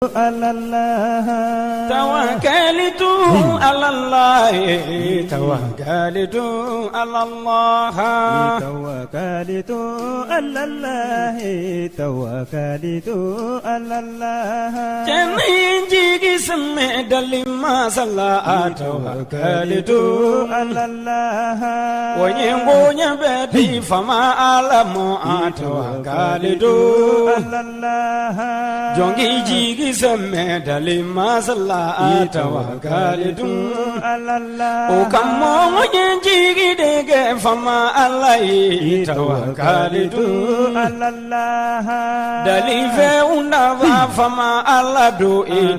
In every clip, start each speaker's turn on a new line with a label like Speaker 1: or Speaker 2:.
Speaker 1: Allah
Speaker 2: tawakkaltu ala Allah tawakkaltu ala Allah
Speaker 1: tawakkaltu ala Allah tawakkaltu ala Allah
Speaker 2: jamin jigi samme dalima sala tawakkaltu
Speaker 1: ala Allah
Speaker 2: wonya beti fama alamu tawakkaltu
Speaker 1: ala Allah
Speaker 2: jongi jigi samme dalima sala tawakkaltu
Speaker 1: ala Allah
Speaker 2: o kammo wonya jigi dege fama alai tawakkaltu
Speaker 1: ala Allah
Speaker 2: dalife unava fama alado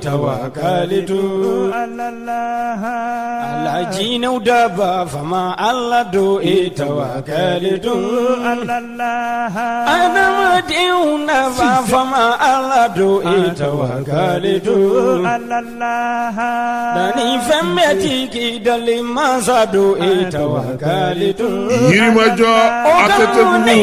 Speaker 2: tawakkaltu
Speaker 1: ala Allah
Speaker 2: ala jina udaba fama alado tawakkaltu
Speaker 1: ala Allah
Speaker 2: adama unava fama alado tawakkaltu
Speaker 1: ala Allah
Speaker 2: dani fembeti dalima sado tawakkaltu
Speaker 3: Yirimajo atete bugu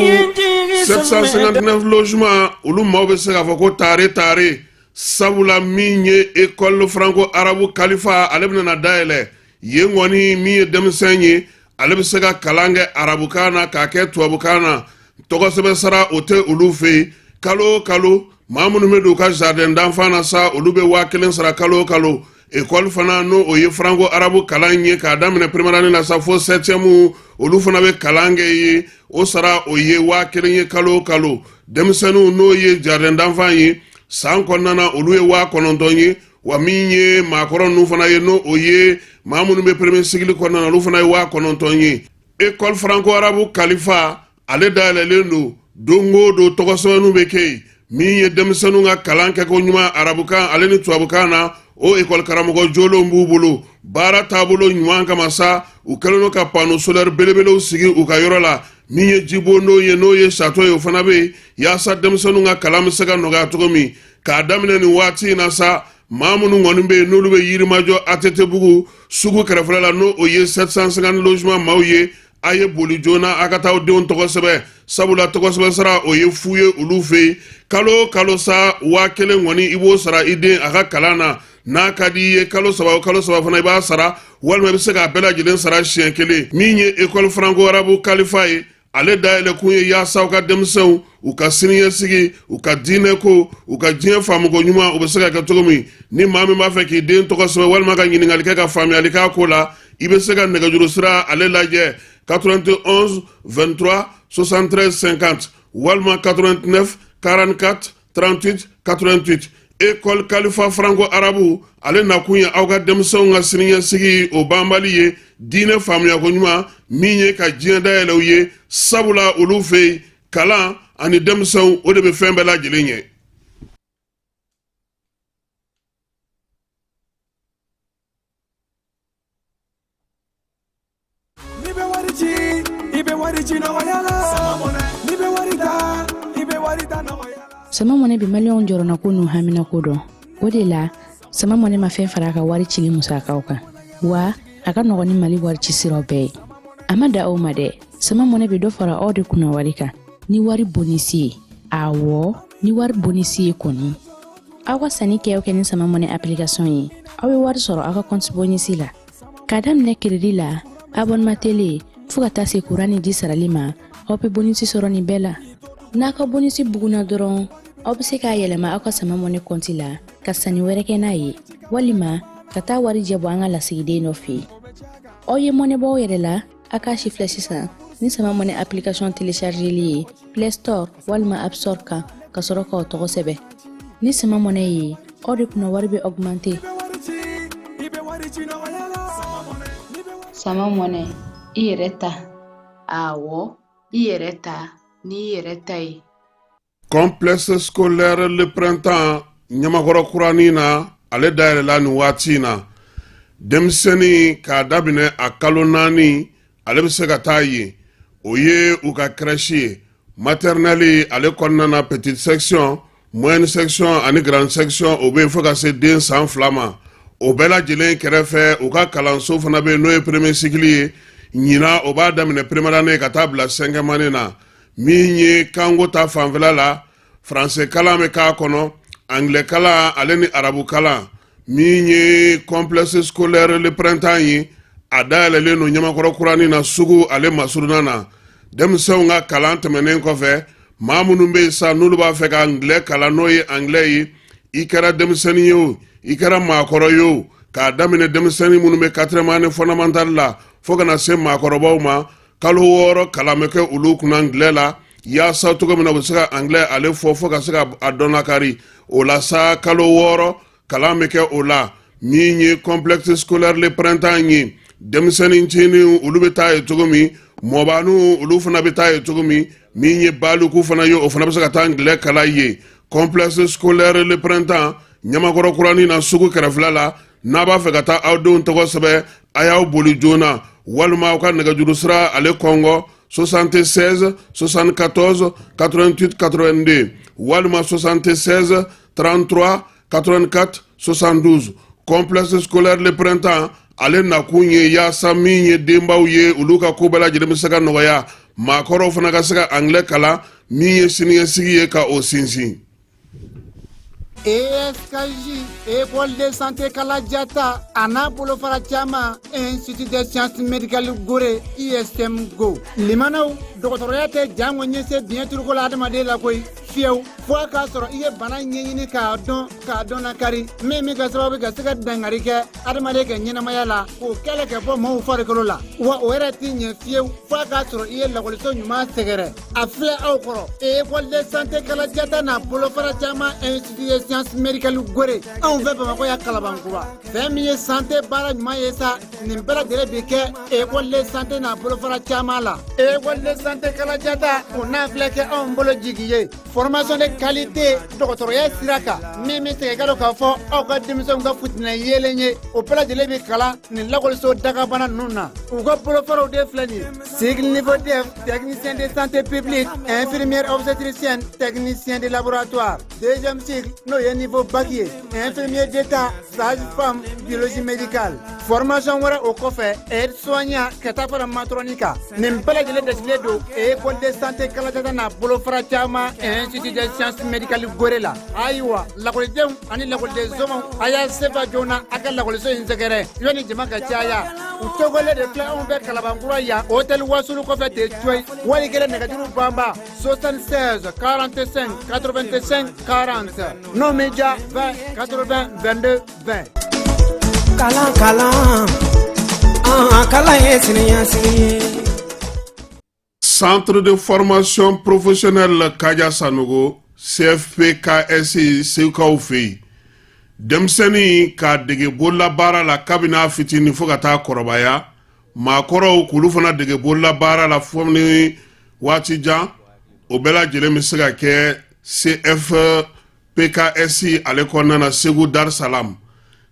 Speaker 3: 759 logements ulu mabe se ka foko tare sabula minye école franco arabu khalifa alebna na daele yengoni mi demsenye alebe se ka kalange arabukana ka ke tuabukana togo sebe sara ote ulufe kalo mamunu medu ka jardin d'enfants na sa ulube wakelen sara kalo école fana no oye franco arabu kalanye ka damene première année na sa fo 7e olu fana be kalange yi o sara oye wakelen ye kalo demsenu no ye jardin d'enfants yi san konnana olu ye wa konontonye wa minye makoro nu fana ye no oye mamunu be premier cycle konnana olu fana ye wa konontonye école franco arabu khalifa ale dalele no dongo do togosonu be kei minye demsenu nga kalanke ko nyuma arabukan ale ni tuabukana o école karamogo jolo mbubulu bara tabulo nyuan kama sa ukeleno ka pano solaire belebele sigi ukayoro la minye jibo no ye chateau yo fana be ya sa demsenu nga kalam sega noga togomi ka damine ni wati na sa mamunu ngoni no lube Yirimajo atete bugu sugu karafala la no oye 750 logements mauye aye boli jona akata o deon togo sebe sabula togo sebe sara oye fuye ulufe kalo sa wakele ngoni ibo sara ide aka kalana na kadi ye kalo saba fana iba sara walma be se ka bela jilen sara shenkele minye école franco arabu khalifa ale daele kunye ya sa ka demsew u ka siniye sigi u ka dine ko u ka jien famu ko nyuma u be se ka togomi ni mami ma fe ki den togo sebe walma ka nyini ngalike ka fami alika ko la ibe se ka negajuru sira ale laje 91 23 73 50 walma 89 44 38 88 école khalifa franco arabu ale nakunya awga demso nga siniya sigi o bambali ye dine famuya ko nyuma minye ka jienda elewye sabula ulufe kala ani demso o de be fembe la jelenye
Speaker 4: sama mone bi million joro na kunu hamina kodo odela sama mone ma fen faraka wari chili musaka oka wa aka no ni mali wari chisiro be amada o made sama mone bi do fara ode kuna warika ni wari bonisi awo ni wari bonisi koni awa sani ke oke ni sama mone application yi awe wari soro aka compte bonisi la kadam ne kredi la abon matele fuka tase kurani di saralima ope bonisi soro ni bela naka bonisi buguna doron obse ka yelema aka sama mone konti la kasani wereke na yi walima kata wari jebo anga la sigide no fi oye mone bo yerela aka shifle sisa ni sama mone application télécharger li Play Store walima App Store ka kasoro ko to sebe ni sama mone yi odi kuna wari be augmenter
Speaker 5: sama mone ireta awo ireta ni yeretai
Speaker 3: complexe scolaire le printemps nyamakoro kuranina ale daire la ni watina demseni ka dabine akalo nani ale be se ka tayi oye u ka crèche maternelle ale konnana petite section moyenne section ani grande section obe fo ka se den sans flama obela jelen kerefe u ka kalanso fana be no premier cycle nyina oba damine première année ka tabla 5e année na minye kango ta fanvela la français kalame ka kono anglais kala ale ni arabu kala min ye complexe scolaire le printemps yi a dayɛlɛlen no ɲamakɔrɔ kurani na sugu ale masuruna na denmisɛnw ka kalan tɛmɛnen kɔfɛ maa minnu bɛ yen sa n'olu b'a fɛ ka anglais kalan n'o ye anglais ye i kɛra denmisɛnnin ye o i kɛra maakɔrɔ ye o k'a daminɛ denmisɛnnin minnu bɛ 4e année fondamentale la fo kana se maakɔrɔbaw ma kalo 6 kalan bɛ kɛ olu kunna anglais la yaasa cogo min na u bɛ se ka anglais ale fɔ ka se ka a dɔn lakari o la sa kalo 6 kalan bɛ kɛ o la min ye complexe scolaire le printemps ye denmisɛnnin cinin olu bɛ taa ye cogo min mɔbaanu olu fana bɛ taa ye cogo min ye baluku fana ye o fana bɛ se ka taa anglais kalan ye complexe scolaire le printemps ɲamakɔrɔ kurani na sugu kɛrɛfɛla la n'a b'a fɛ ka taa aw denw tɔgɔ sɛbɛn a y'aw boli joona walima aw ka nɛgɛjuru sira ale kɔngɔ 76 74 88 82 walima 76 33 84 72 complexe scolaire le printemps ale nakun ye yaasa min ye denbaw ye olu ka ko bɛɛ lajɛlen bɛ se ka nɔgɔya maakɔrɔw fana ka se ka anglais kalan min ye siniɲɛsigi ye ka o sinsin.
Speaker 6: ESKJ, École de santé Kalajata, Ana Bolofara Chama, Institut de sciences médicales Gore, ISM Go. Limano, Doctorate Jango Nyese, bien turcola Adamade la Koi, Fiau, Foa Castro, Ie Bana Yini Kadona Kari, Mimi Gasawa Gasaka Dangarika, Adamadeka Nina Mayala, O Kalaka Mo Faricolola, Wa Oeratin, Fiau, Foa Castro, Ie la Colison Yuma Segere, Afle Aukoro, École de santé Kalajata, Na Bolofara Chama, Institut de sciences médicales Gore, on veut pas ya Kalabankura. 20 santé bara Mayesa, Nimbera de Beke, École de santé na Bolofara Chamala, École de santé Kalajata, on a flequé en Bologigi, formation de qualité, doctorat Siraka, Mimi Tegalo Kafo, Oka Dimson Gafutna Yelenye, Opera de Lebekala, Nilagoso Dagabana Nuna, Ugo Bolofaro de Flani, Sigle niveau de technicien de santé publique, infirmière obstétricienne, technicien de laboratoire, deuxième cycle, noyé niveau baguier, infirmier d'état, sage-femme, biologie médicale. Formation wara au coffre, aide soignant, katapara matronica, Nimbala de l'Edesledo, École de santé Kalajana, Bolofara Chama, Institut de sciences médicales Gorella. Aywa, la collection, Annie la collection, Aya Seva Jona, Aka la collection in Zegere, Yoni Jamaka Chaya, Utogole de Fla on vers Kalabanguraya, Hôtel Wasulu Coffre de Choi, Waligere Negative Bamba, 76, 45, 85, 40. Non média 20, 80, 22, 20.
Speaker 3: Centre de formation professionnelle Kaja Sanogo, CFP-KSI Seukaw fɛ denmisɛnnin ka dege bolola baara la kabini fitinin fo ka taa kɔrɔbaya maakɔrɔw k'olu fana dege bolola baara la fo ni waati jan o bɛɛ lajɛlen bɛ se ka kɛ CFP-KSI ale kɔnɔna na Segu Dar es Salaam.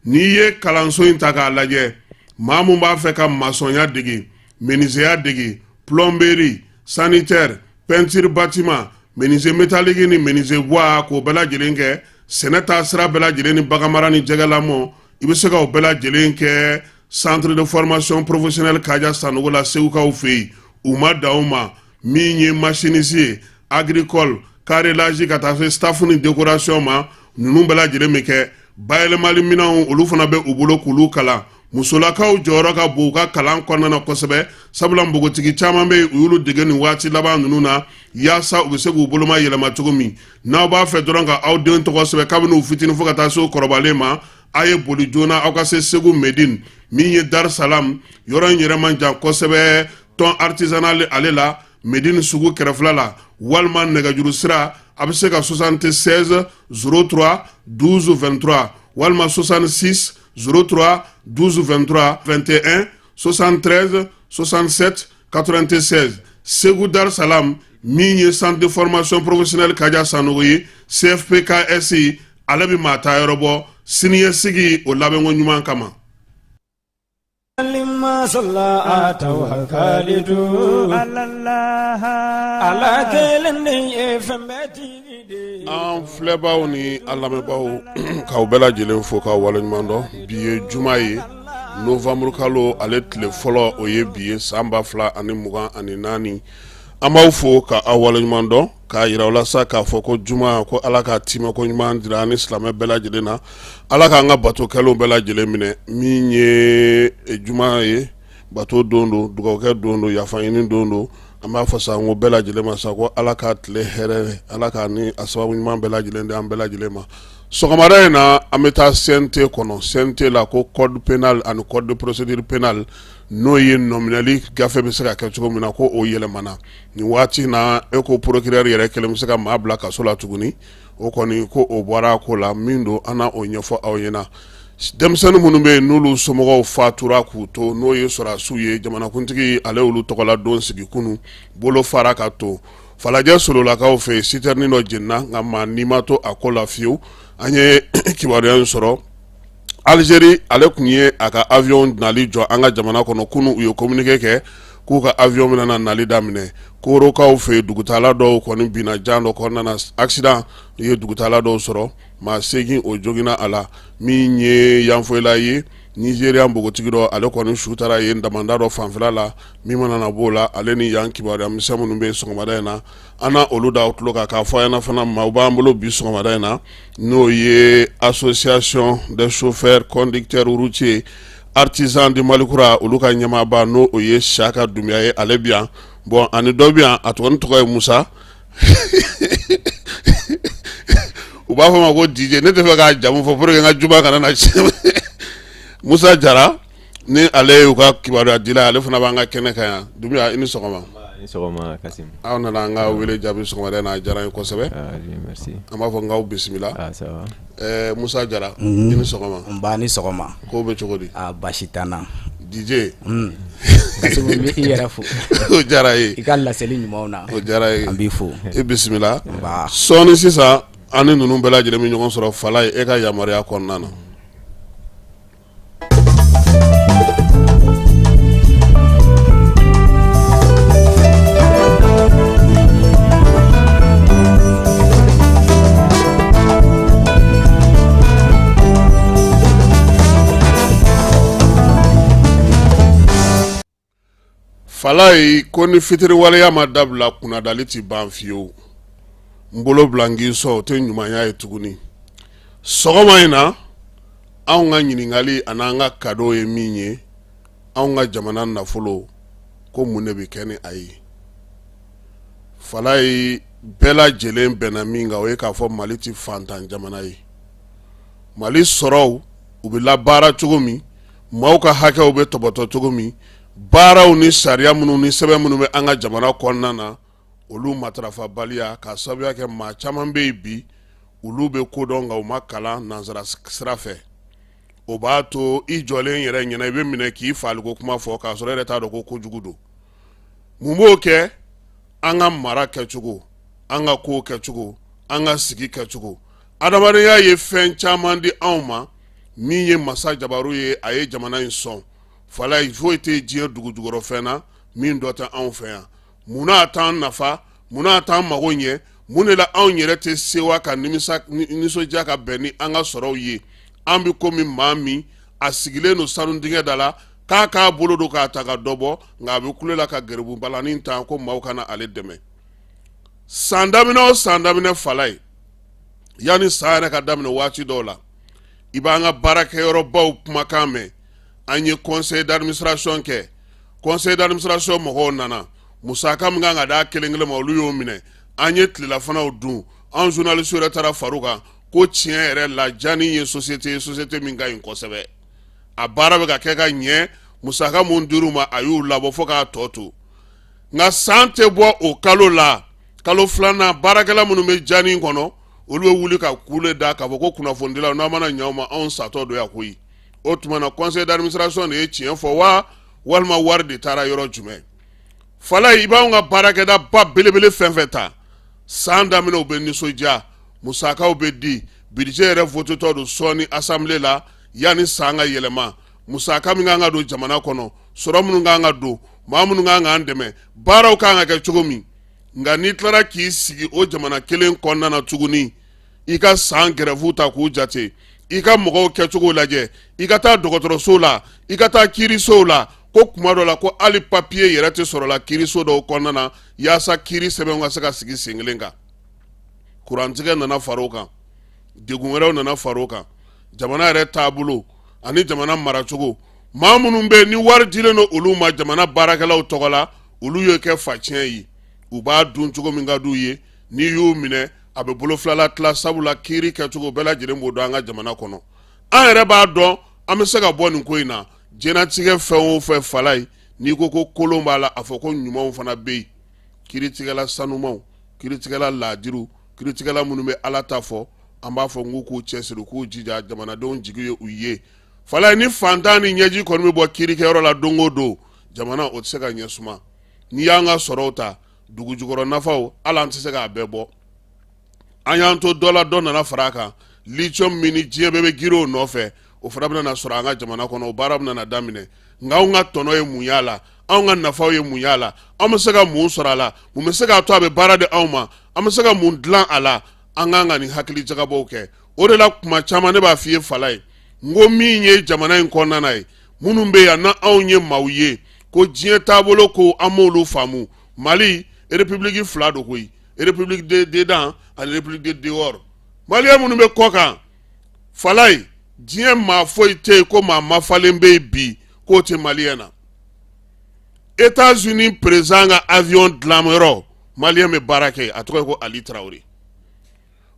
Speaker 3: N'i ye kalanso in ta k'a lajɛ maa mun b'a fɛ ka masɔnya dege menuisier dege plomberie sanitaire peinture bâtiment menuisier métallique ni menuisier bois k'o bɛɛ lajɛlen kɛ sɛnɛ taa sira bɛɛ lajɛlen ni baganmara ni jɛgɛlamɔ i bɛ se ka o bɛɛ lajɛlen kɛ centre de formation professionnelle Kaja Sanogo la Seukaw fɛ yen u ma dan o ma min ye machiniste ye agricole carrelage ka taa se staff ni décoration ma ninnu bɛɛ lajɛlen bɛ kɛ bayɛlɛmali minɛnw olu fana bɛ u bolo k'olu kalan musolakaw jɔyɔrɔ ka bon u ka kalan kɔnɔna na kosɛbɛ sabula npogotigi caman bɛ u y'olu dege nin waati laban ninnu na yaasa u bɛ se k'u boloma yɛlɛma cogo min n'aw b'a fɛ dɔrɔn ka aw den tɔgɔ sɛbɛn kabini u fitinin fo ka taa se o kɔrɔbalen ma a ye boli joona aw ka se Segu Medine min ye Dar es Salaam yɔrɔ in yɛrɛ man jan kosɛbɛ tɔn artisanal ale la Medine sugu kɛrɛfɛla la walima nɛgɛjuru sira a bɛ se ka 76 03 12 23 walima 66 03 12 23 21 73 67 96 Segu Dar es Salaam min ye centre de formation professionnelle Kaja Sanogo ye CFP-KSI ale bɛ maa taa yɔrɔ bɔ siniɲɛsigi o labɛnko ɲuman kama. An filɛbaw ni an lamɛnbaw k'aw bɛɛ lajɛlen fo k'aw waleɲuman dɔn bi ye juma ye novembre kalo ale tile fɔlɔ o ye bi ye san 2024 an b'aw fo ka aw waleɲuman dɔn k'a yira aw la sa k'a fɔ ko juma ko ala k'a timɛ ko ɲuman dira ani silamɛ bɛɛ lajɛlen na ala k'an ka batokɛlaw bɛɛ lajɛlen minɛ min ye juma ye bato don do dugawukɛ don do yafaɲini don do an b'a fɔ sa n ko bɛɛ lajɛlen ma sa ko ala k'a tile hɛrɛ ala k'a ni a sababu ɲuman bɛɛ lajɛlen di an bɛɛ lajɛlen ma sɔgɔmada in na an bɛ taa CNT kɔnɔ CNT la ko code pénal ani code de procédure pénale n'o ye nominali gafe bɛ se ka kɛ cogo min na ko o yɛlɛmana nin waati na e ko procureur yɛrɛ kelen bɛ se ka maa bila kaso la tuguni o kɔni ko o bɔra a ko la min don an na o ɲɛfɔ aw ɲɛna denmisɛnnin minnu bɛ yen n'olu somɔgɔw fatura k'u to n'o ye sɔrɔdasiw ye jamanakuntigi ale olu tɔgɔla don sigi kunu bolo fara ka to falajɛ sololakaw fɛ citerne dɔ jenina nka maa n'i ma to a ko la fiyewu an ye kibaruya in sɔrɔ Algérie ale kun ye a ka avion nali jɔ an ka jamana kɔnɔ kunu u ye communiqué kɛ k'u ka avion bɛna nali daminɛ korokaw fɛ dugutala dɔw kɔni binna jan dɔ kɔnɔna accident ye dugutala dɔw sɔrɔ maa 8 o jogina a la min ye yanfoyila ye Nigérian bogotigi dɔ ale kɔni su taara yen damanda dɔ fanfɛla la min mana na b'o la ale ni yan kibaruya misɛn minnu bɛ sɔgɔmada in na an na olu da tulo kan k'a fɔ a ɲɛna fana maaw b'an bolo bi sɔgɔmada in na n'o ye association des chauffeurs conducteurs routiers artisans de Malikura olu ka ɲɛmaaba n'o o ye Saka Dunbiya ye ale bi yan bon ani dɔ bi yan a tɔgɔ ye Musa u b'a fɔ ma ko DJ ne tɛ fɛ k'a jamu fɔ pour que n ka juba kana na Musa Jara ni ale y'u ka kibaruya dila ale fana b'an ka kɛnɛ kan yan Dunbiya i ni sɔgɔma.
Speaker 7: Ni sɔgɔma Kasim.
Speaker 3: Aw nana an ka wele jaabi sɔgɔmada in na a diyara n ye kosɛbɛ.
Speaker 7: Merci.
Speaker 3: An b'a fɔ n k'aw bisimila.
Speaker 7: Ça va.
Speaker 3: Musa Jara i ni sɔgɔma.
Speaker 8: N ba ni sɔgɔma.
Speaker 3: K'o bɛ cogo di?
Speaker 8: Basi t'an na.
Speaker 3: DJ.
Speaker 8: Kasim n bɛ i yɛrɛ fo.
Speaker 3: O diyara ye.
Speaker 8: I ka laseli ɲumanw na.
Speaker 3: O diyara ye.
Speaker 8: An b'i fo.
Speaker 3: I bisimila.
Speaker 8: Nba.
Speaker 3: Sɔɔni sisan an ni ninnu bɛɛ lajɛlen bɛ ɲɔgɔn sɔrɔ fala ye e ka yamaruya kɔnɔna na. Fala yi ko ni fitiri waleya ma dabila kunnadali ti ban fiyewu n bolo bila n k'i sɔn o tɛ ɲumanya ye tuguni sɔgɔma in na anw ka ɲininkali ani an ka cadeau ye min ye anw ka jamana nafolo ko mun de bɛ kɛ ni a ye fala yi bɛɛ lajɛlen bɛnna min kan o ye k'a fɔ Mali ti fantan jamana ye Mali sɔrɔw u bɛ labaara cogo min maaw ka hakɛw bɛ tɔbɔtɔ cogo min baaraw ni sariya minnu ni sɛbɛn minnu bɛ an ka jamana kɔnɔna na olu matarafabaliya ka sababuya kɛ maa caman bɛ yen bi olu bɛ kodɔn nka u ma kalan nanzara sira fɛ o b'a to i jɔlen yɛrɛ ɲɛna i bɛ minɛ k'i faliko kuma fɔ k'a sɔrɔ e yɛrɛ t'a dɔn ko kojugu don mun b'o kɛ an ka mara kɛcogo an ka kow kɛcogo an ka sigi kɛcogo adamadenya ye fɛn caman di anw ma min ye masa jabaru ye a ye jamana in sɔn fala yi foyi tɛ diɲɛ dugujukɔrɔ fɛn na min dɔ tɛ anw fɛ yan munna t'an nafa munna t'an mago ɲɛ mun de la anw yɛrɛ tɛ sewa ka nisɔndiya ka bɛn ni an ka sɔrɔw ye an bɛ komi maa min a sigilen don sanu dingɛ da la k'a bolo don k'a ta ka dɔ bɔ nka a bɛ kule la ka garibu balanin ta ko maaw kana ale dɛmɛ san daminɛ o san daminɛ fala yi yanni san yɛrɛ ka daminɛ waati dɔw la i b'an ka baarakɛyɔrɔbaw kumakan mɛn an ye conseil d'administration kɛ conseil d'administration mɔgɔw nana musaka min kan ka d'a kelen kelen ma olu y'o minɛ an ye tilelafanaw dun an journaliste yɛrɛ taara far'u kan ko tiɲɛ yɛrɛ la Jani ye société min ka ɲi kosɛbɛ a baara bɛ ka kɛ ka ɲɛ musaka mun dir'u ma a y'u labɔ fo k'a tɔ to nka san tɛ bɔ o kalo la kalo filanan baarakɛla minnu bɛ Jani kɔnɔ olu bɛ wuli ka kule da k'a fɔ ko kunnafonidilaw n'a mana ɲɛ u ma anw satɔ don yan koyi o tuma na conseil d'administration de ye tiɲɛ fɔ wa walima wari de taara yɔrɔ jumɛn fala i b'anw ka baarakɛda ba belebele fɛn fɛn ta san daminɛ u bɛ nisɔndiya musakaw bɛ di budget yɛrɛ votetɔ don sɔɔni assemblée la yanni san ka yɛlɛma musaka min kan ka don jamana kɔnɔ sɔrɔ minnu kan ka don maa minnu kan k'an dɛmɛ baaraw kan ka kɛ cogo min nka n'i tilara k'i sigi o jamana kelen kɔnɔna na tuguni i ka san grève ta k'u jate i ka mɔgɔw kɛcogo lajɛ i ka taa dɔgɔtɔrɔso la i ka taa kiirisow la ko kuma dɔ la ko hali papiye yɛrɛ tɛ sɔrɔ la kiiriso dɔw kɔnɔna na yaasa kiiri sɛbɛnw ka se ka sigi sen kelen kan kurantigɛ nana far'o kan degun wɛrɛw nana far'o kan jamana yɛrɛ taabolo ani jamana maracogo maa minnu bɛ ni wari dilen don olu ma jamana baarakɛlaw tɔgɔ la olu y'o kɛ facɛn ye u b'a dun cogo min ka d'u ye n'i y'u minɛ a bɛ bolofilala tila sabula kiiri kɛcogo bɛɛ lajɛlen b'o dɔn an ka jamana kɔnɔ an yɛrɛ b'a dɔn an bɛ se ka bɔ nin ko in na jɛnatigɛ fɛn o fɛn fala ye n'i ko ko kolon b'a la a fɔ ko ɲumanw fana bɛ yen kiiritigɛla sanumanw kiiritigɛla laadiriw kiiritigɛla minnu bɛ ala ta fɔ an b'a fɔ n k'u cɛsiri k'u jija jamanadenw jigi ye u ye fala ni fantan ni ɲɛji kɔni bɛ bɔ kiirikɛyɔrɔ la don o don jamana o tɛ se ka ɲɛ suma n'i y'an ka sɔrɔw ta dugu jukɔrɔ nafaw hali an tɛ se k'a bɛɛ bɔ an y'an to dɔ la dɔ nana fara a kan lithium min ni diɲɛ bɛɛ bɛ girin o nɔfɛ o fana bɛna sɔrɔ an ka jamana kɔnɔ o baara bɛna daminɛ nka anw ka tɔnɔ ye mun y'a la anw ka nafaw ye mun y'a la an bɛ se ka mun sɔrɔ a la mun bɛ se k'a to a bɛ baara di anw ma an bɛ se ka mun dilan a la an kan ka nin hakili jagabɔw kɛ o de la kuma caman ne b'a f'i ye fala ye n ko min ye jamana in kɔnɔna ye minnu bɛ yan na anw ye maaw ye ko diɲɛ taabolo ko an m'olu faamu mali république fila do koyi république de dedans ani république de dehors maliyɛn minnu bɛ kɔ kan fala ye diɲɛ maa foyi tɛ yen ko maa mafalen bɛ yen bi k'o tɛ maliyɛn na États-Unis président ka avion dilanmayɔrɔ maliyɛn bɛ baara kɛ a tɔgɔ ye ko Ali Traoré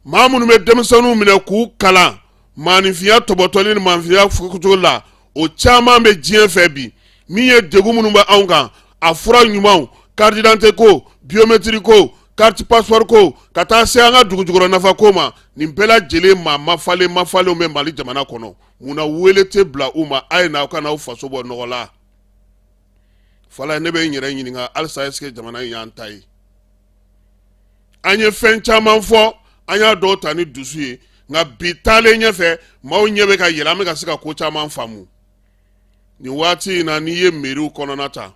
Speaker 3: maa minnu bɛ denmisɛnninw minɛ k'u kalan maanifinya tɔbɔtɔli ni maanifinya cogo la o caman bɛ diɲɛ fɛ bi min ye degun minnu bɛ anw kan a fura ɲumanw carte d'identité ko biométrique ko carte passeport ko ka taa se an ka dugu jukɔrɔ nafa ko ma nin bɛɛ lajɛlen maa mafalenw bɛ Mali jamana kɔnɔ munna wele tɛ bila u ma a ye na aw ka n'aw faso bɔ nɔgɔ la fala ne bɛ n yɛrɛ ɲininka halisa est-ce que jamana in y'an ta ye an ye fɛn caman fɔ an y'a dɔw ta ni dusu ye nka bi taalen ɲɛfɛ maaw ɲɛ bɛ ka yɛlɛ an bɛ ka se ka ko caman faamu nin waati in na n'i ye mairies kɔnɔna ta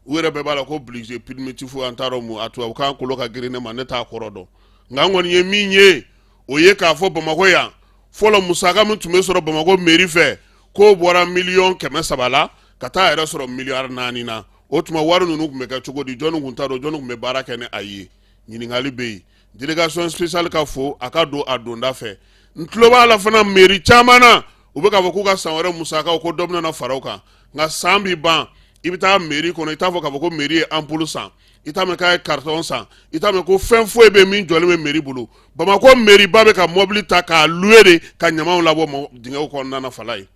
Speaker 3: u yɛrɛ bɛɛ b'a la ko budget primitif an t'a dɔn mun a tubabukan kolo ka girin ne ma ne t'a kɔrɔ dɔn nka n kɔni ye min ye o ye k'a fɔ Bamakɔ yan fɔlɔ musaka min tun bɛ sɔrɔ Bamakɔ mairie fɛ k'o bɔra 1,300,000 la ka taa yɛrɛ sɔrɔ 4,4 na o tuma wari ninnu tun bɛ kɛ cogo di jɔnni tun t'a dɔn jɔnni tun bɛ baara kɛ ni a ye ɲininkali bɛ yen délégation spéciale ka fo a ka don a donda fɛ n tulo b'a la fana mairie caman na u bɛ k'a fɔ k'u ka san wɛrɛ musakaw ko dɔ bɛna fara o kan nka san bi ban i bɛ taa mairie kɔnɔ i t'a fɔ k'a fɔ ko mairie ye ampoule san i t'a mɛn k'a ye carton san i t'a mɛn ko fɛn foyi bɛ min jɔlen bɛ mairie bolo Bamakɔ mairie ba bɛ ka mobili ta k'a louer de ka ɲamaw labɔ dingɛw kɔnɔna na fala ye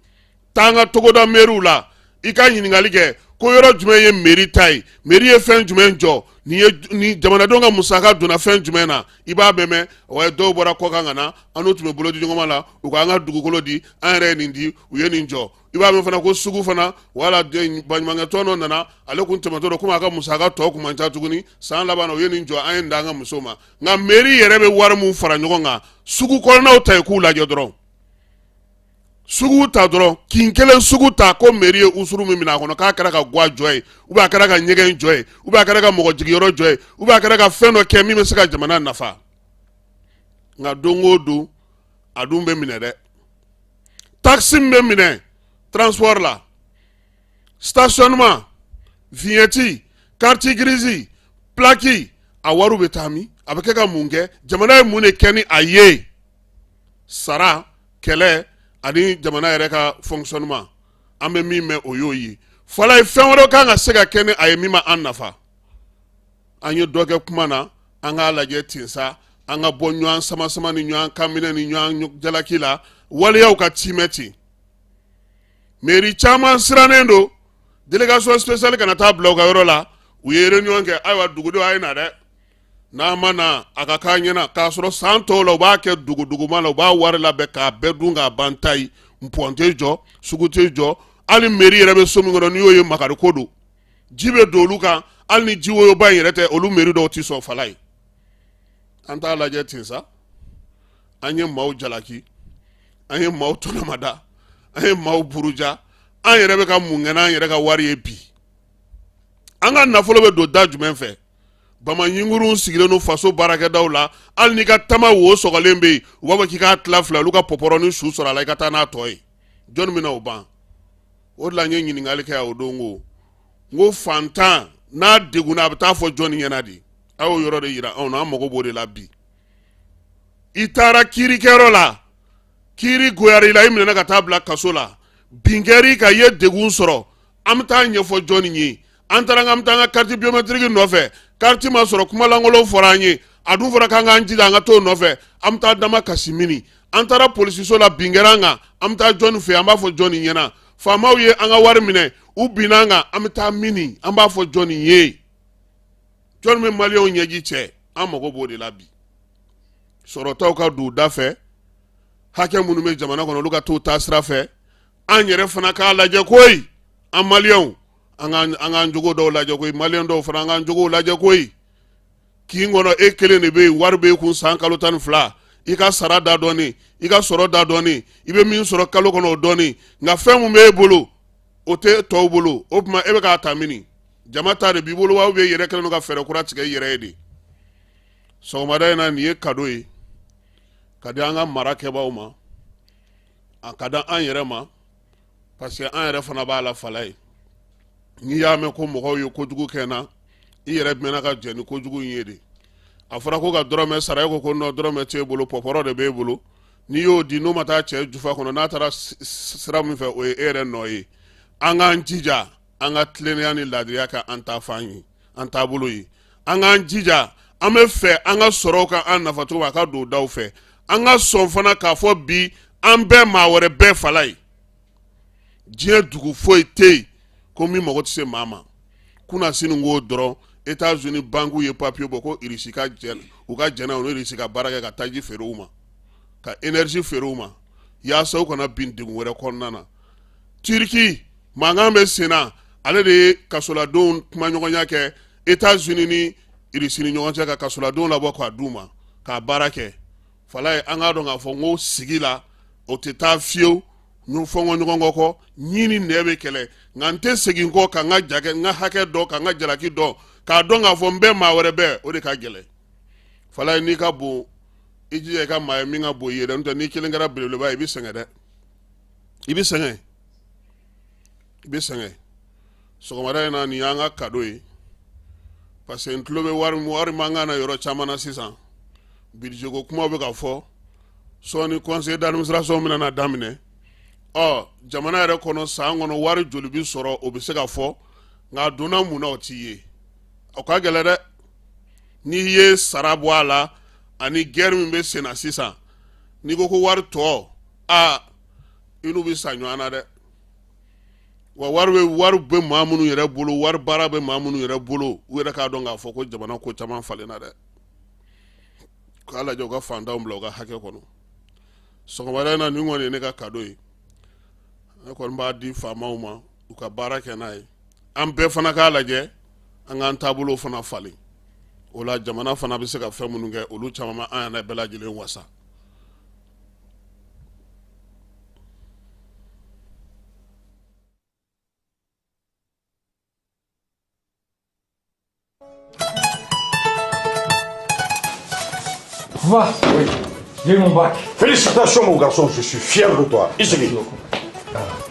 Speaker 3: taa an ka togoda mairiw la i ka ɲininkali kɛ ko yɔrɔ jumɛn ye mairie ta ye mairie ye fɛn jumɛn jɔ ni jamanadenw ka musaka donna fɛn jumɛn na i b'a bɛɛ mɛn o ye dɔw bɔra kɔkan ka na an n'u tun bɛ bolo di ɲɔgɔn la u ka an ka dugukolo di an yɛrɛ ye nin di u ye nin jɔ i b'a mɛn fana ko sugu fana wala baɲumankɛ tɔn dɔ nana ale kun tɛmɛtɔ don komi a ka musaka tɔ kun man ca tuguni san laban na u ye nin jɔ an ye nin da an ka musow ma nka mairie yɛrɛ bɛ wari min fara ɲɔgɔn kan sugu kɔnɔnaw ta ye k'u lajɛ dɔrɔn sugu ta dɔrɔn kin kelen sugu ta ko mairie ye usuru min minɛ a kɔnɔ k'a kɛra ka guwa jɔ ye ou bien a kɛra ka ɲɛgɛn jɔ ye ou bien a kɛra ka mɔgɔ jigiyɔrɔ jɔ ye ou bien a kɛra ka fɛn dɔ kɛ min bɛ se ka jamana nafa nka don o don a dun bɛ minɛ dɛ taxe min bɛ minɛ transport la stationnement vignette carte grise plaque a wariw bɛ taa min a bɛ kɛ ka mun kɛ jamana ye mun de kɛ ni a ye sara kɛlɛ ani jamana yɛrɛ ka fonctionnement an bɛ min mɛn o y'o ye fala ye fɛn wɛrɛ kan ka se ka kɛ ni a ye min ma an nafa an ye dɔ kɛ kuma na an k'a lajɛ ten sa an ka bɔ ɲɔgɔn sama ni ɲɔgɔn kanminɛ ni ɲɔgɔn jalaki la waleyaw ka timɛ ten mairie caman sirannen don délégation spéciale kana taa bila u ka yɔrɔ la u ye réunion kɛ ayiwa dugudenw a ye na dɛ n'a ma na a ka k'a ɲɛna k'a sɔrɔ san tɔw la u b'a kɛ duguma la u b'a wari labɛn k'a bɛɛ dun k'a ban ta ye npɔn tɛ jɔ sugu tɛ jɔ hali mairie yɛrɛ bɛ so min kɔnɔ n'i y'o ye makari ko don ji bɛ don olu kan hali ni ji woyoba in yɛrɛ tɛ olu mairie dɔw tɛ sɔn fala ye an t'a lajɛ ten sa an ye maaw jalaki an ye maaw tɔnɔmada an ye maaw buruja an yɛrɛ bɛ ka mun kɛ n'an yɛrɛ ka wari ye bi an ka nafolo bɛ don da jumɛn fɛ Bamaɲingurun sigilen no faso baarakɛdaw la hali n'i ka tama wo sɔgɔlen bɛ yen u b'a fɔ k'i k'a tila fila olu ka pɔpɔrɔ ni su sɔrɔ a la i ka taa n'a tɔ ye jɔnni bɛna o ban o de la n ye ɲininkali kɛ o don ko ngo fantan n'a deguna a bɛ taa fɔ jɔnni ɲɛna de a y'o yɔrɔ de yira anw na an mago b'o de la bi i taara kiirikɛyɔrɔ la kiiri goyara i la i minɛna ka taa bila kaso la bin kɛr'i kan i ye degun sɔrɔ an bɛ taa ɲɛfɔ jɔnni ye an taara an bɛ taa an ka carte biométrique nɔfɛ carte ma sɔrɔ kuma lankolon fɔra an ye a dun fɔra k'an k'an jija an ka t'o nɔfɛ an bɛ taa dama kasi mini an taara polisiso la bin kɛra an kan an bɛ taa jɔnni fɛ an b'a fɔ jɔnni ɲɛna faamaw ye an ka wari minɛ u binna an kan an bɛ taa mini an b'a fɔ jɔnni ye jɔnni bɛ maliyɛnw ɲɛji cɛ an mago b'o de la bi sɔrɔtaw ka don u da fɛ hakɛ minnu bɛ jamana kɔnɔ olu ka t'u taa sira fɛ an yɛrɛ fana k'a lajɛ koyi an maliyɛnw an k'an jogo dɔw lajɛ koyi maliyɛn dɔw fana an k'an jogow lajɛ koyi kin kɔnɔ e kelen de bɛ yen wari bɛ kun san kalo 12 i ka sara da dɔɔni i ka sɔrɔ da dɔɔni i bɛ min sɔrɔ kalo kɔnɔ o dɔɔni nka fɛn mun bɛ e bolo o tɛ tɔw bolo o tuma e bɛ k'a ta mini jama ta de b'i bolo wa ou bien i yɛrɛ kɛlen don ka fɛɛrɛ kura tigɛ i yɛrɛ ye de sɔgɔmada in na nin ye cadeau ye ka di an ka mara kɛbaaw ma a ka di an yɛrɛ ma parce que an yɛrɛ fana b'a la fala ye n'i y'a mɛn ko mɔgɔw ye kojugu kɛ n na i yɛrɛ mɛnna ka jɛ ni kojugu in ye de a fɔra ko ka dɔrɔmɛ sara e ko non dɔrɔmɛ t'e bolo pɔpɔrɔ de b'e bolo n'i y'o di n'o ma taa cɛ jufa kɔnɔ n'a taara sira min fɛ o ye e yɛrɛ nɔ ye an k'an jija an ka tilennenya ni laadiriya kɛ an ta fan ye an taabolo ye an k'an jija an bɛ fɛ an ka sɔrɔw ka an nafa cogo a ka don daw fɛ an ka sɔn fana k'a fɔ bi an bɛɛ maa wɛrɛ bɛɛ fala ye diɲɛ dugu foyi tɛ yen ko min mago tɛ se maa ma kunna sini k'o dɔrɔn États-Unis banques ye papier bɔ ko irisi ka jɛn u ka jɛnna u irisi ka baara kɛ ka taji feere u ma ka énergie feere u ma yaasa u kana bin degun wɛrɛ kɔnɔna na Turki mankan bɛ sen na ale de ye kasoladenw kumaɲɔgɔnya kɛ États-Unis ni irisi ni ɲɔgɔn cɛ ka kasoladenw labɔ k'a d'u ma k'a baara kɛ fala ye an k'a dɔn k'a fɔ n ko sigi la o tɛ taa fiyewu n fɔn ɲɔgɔn kɔ ɲini nɛ bɛ kɛlɛ nka n tɛ segin kɔ ka n ka jakɛ n ka hakɛ dɔn ka n ka jalaki dɔn k'a dɔn k'a fɔ n bɛ maa wɛrɛ bɛɛ o de ka gɛlɛn fala ye n'i ka bon i jija i ka maa ye min ka bon i ye dɛ n'o tɛ n'i kelen kɛra belebeleba ye i bɛ sɛgɛn dɛ i bɛ sɛgɛn i bɛ sɛgɛn sɔgɔmada in na nin y'an ka cadeau ye parce que n tulo bɛ wari man kan na yɔrɔ caman na sisan budget ko kumaw bɛ ka fɔ sɔɔni conseil d'administration bɛna na daminɛ jamana yɛrɛ kɔnɔ san kɔnɔ wari joli bi sɔrɔ o bɛ se ka fɔ nka a donna mun na o t'i ye o ka gɛlɛn dɛ n'i ye sara bɔ a la ani guerre min bɛ sen na sisan n'i ko ko wari tɔ i n'u bɛ sa ɲɔgɔn na dɛ wa wari bɛ maa minnu yɛrɛ bolo wari baara bɛ maa minnu yɛrɛ bolo u yɛrɛ k'a dɔn k'a fɔ ko jamana ko caman falenna dɛ k'a lajɛ u ka fantanw bila u ka hakɛ kɔnɔ sɔgɔmada in na nin kɔni ye ne ka cadeau ye ne kɔni b'a di faamaw ma u ka baara kɛ n'a ye an bɛɛ fana k'a lajɛ an k'an taabolo fana falen o la jamana fana bɛ se ka fɛn minnu kɛ olu caman ma an yɛrɛ bɛɛ lajɛlen wasa
Speaker 9: Va, oui, j'ai eu mon bac.
Speaker 10: Félicitations mon garçon, je suis fier de toi.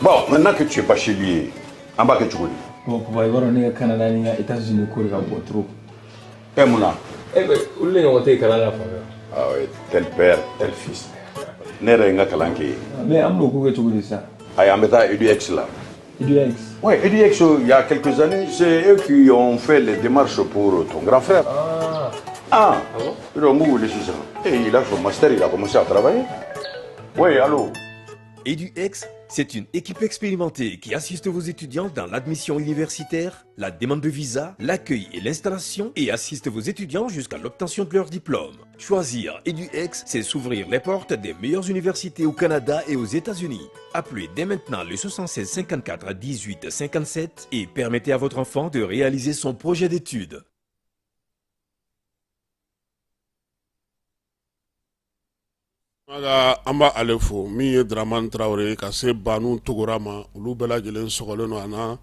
Speaker 10: Bon, maintenant que tu es pas chez lui, en bas que tu connais.
Speaker 9: Bon, pour voir on est au Canada, on est aux États-Unis, on est trop.
Speaker 10: Et Mouna?
Speaker 9: Eh bien, où est-ce qu'on est au Canada?
Speaker 10: Ah oui, tel père, tel fils. Nere nga kalanki.
Speaker 9: Mais on a beaucoup de ça.
Speaker 10: Ah, on met EduX là.
Speaker 9: EduX?
Speaker 10: Oui, EduX, il y a quelques années, c'est eux qui ont fait les démarches pour ton grand frère. Ah bon? Et il a fait master, il a commencé à travailler. Oui, allô?
Speaker 11: EduX, c'est une équipe expérimentée qui assiste vos étudiants dans l'admission universitaire, la demande de visa, l'accueil et l'installation et assiste vos étudiants jusqu'à l'obtention de leur diplôme. Choisir EduX, c'est s'ouvrir les portes des meilleures universités au Canada et aux États-Unis. Appelez dès maintenant le 76 54 18 57 et permettez à votre enfant de réaliser son projet d'études.
Speaker 3: an b'a ale fo min ye Dramane Traoré ka se Banu Tugura ma olu bɛɛ lajɛlen sɔgɔlen don a na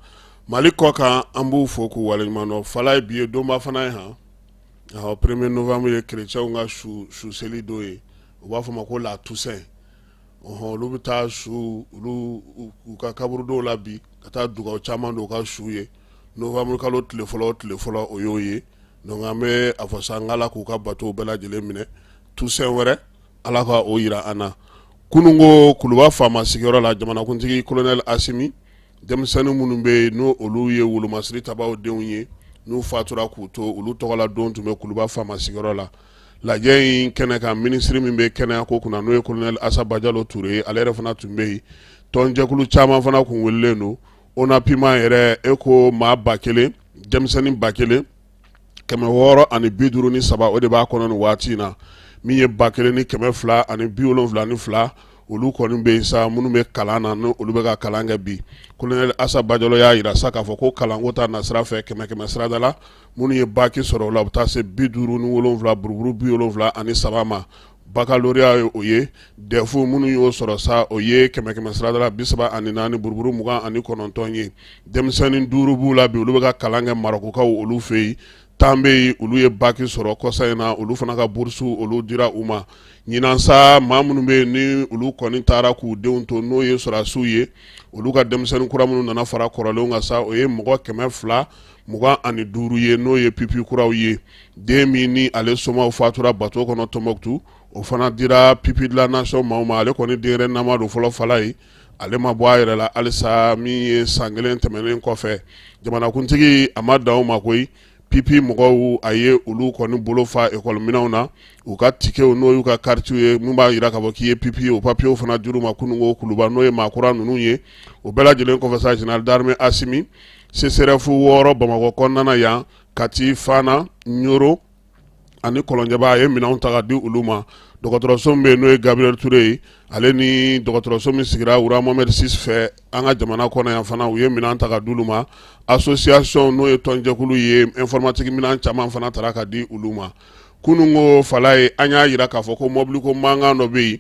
Speaker 3: Mali kɔ kan an b'u fo k'u waleɲuman dɔn fala ye bi ye donba fana ye han 1er novembre ye chrétienw ka su seli don ye u b'a fɔ ma ko la Toussaint olu bɛ taa su olu u ka kaburu dɔw la bi ka taa dugawu caman don u ka su ye novembre kalo tile fɔlɔ o y'o ye donc an bɛ a fɔ sa n k'Ala k'u ka bateau bɛɛ lajɛlen minɛ Toussaint wɛrɛ Ala ka o yira an na kunungo Kuluba faama sigiyɔrɔ la jamanakuntigi colonel Asimi denmisɛnnin minnu bɛ yen n'o olu ye wolomasiri tabaw denw ye n'u fatura k'u to olu tɔgɔla don tun bɛ Kuluba faama sigiyɔrɔ la lajɛ in kɛnɛ kan ministre min bɛ kɛnɛya ko kunna n'o ye colonel Asaba Jalo Ture ale yɛrɛ fana tun bɛ yen tɔnjɛkulu caman fana kun welelen don ONAPIMA yɛrɛ eko maa 1000 denmisɛnnin 1000 653 o de b'a kɔnɔ nin waati in na min ye 1272 olu kɔni bɛ yen sa minnu bɛ kalan na n'olu bɛ ka kalan kɛ bi colonel Asaba Jalo y'a yira sa k'a fɔ ko kalanko ta nasira fɛ 100 sirada la minnu ye baki sɔrɔ o la u bɛ taa se 57 buruburu 73 ma baccalauréat ye o ye defu minnu y'o sɔrɔ sa o ye 100 sirada la 34 buruburu 29 ye denmisɛnnin 5 b'u la bi olu bɛ ka kalan kɛ Marokukaw olu fɛ yen tan bɛ yen olu ye baki sɔrɔ kɔsa in na olu fana ka bourse olu dira u ma ɲinan sa maa minnu bɛ yen ni olu kɔni taara k'u denw to n'o ye sɔrɔdasiw ye olu ka denmisɛnnin kura minnu nana fara kɔrɔlenw kan sa o ye mɔgɔ 225 ye n'o ye pipi kuraw ye den min ni ale somaw fatura bateau kɔnɔ Tombouctou o fana dira pipi de la nation maaw ma ale kɔni denyɛrɛnnama don fɔlɔ fala ye ale ma bɔ a yɛrɛ la halisa min ye san 1 tɛmɛnen kɔfɛ jamanakuntigi a ma dan o ma koyi pipi mɔgɔw a ye olu kɔni bolo fa école minɛnw na u ka tikew n'o y'u ka quartier ye mun b'a yira k'a fɔ k'i ye pipi o papiyew fana dir'u ma kunungo Kuluba n'o ye maakura ninnu ye o bɛɛ lajɛlen kɔfɛ sa général d'armée Asimi CCRF 6 Bamakɔ kɔnɔna yan Kati Fana Nyoro ani Kɔlɔnjɛba a ye minɛnw ta ka di olu ma dɔgɔtɔrɔso min bɛ yen n'o ye Gabriel Touré ye ale ni dɔgɔtɔrɔso min sigira Wura Mohamed VI fɛ an ka jamana kɔnɔ yan fana u ye minɛn ta ka di olu ma association n'o ye tɔnjɛkulu ye informatique minɛn caman fana taara ka di olu ma kunungo fala ye an y'a yira k'a fɔ ko mobili ko mankan dɔ bɛ yen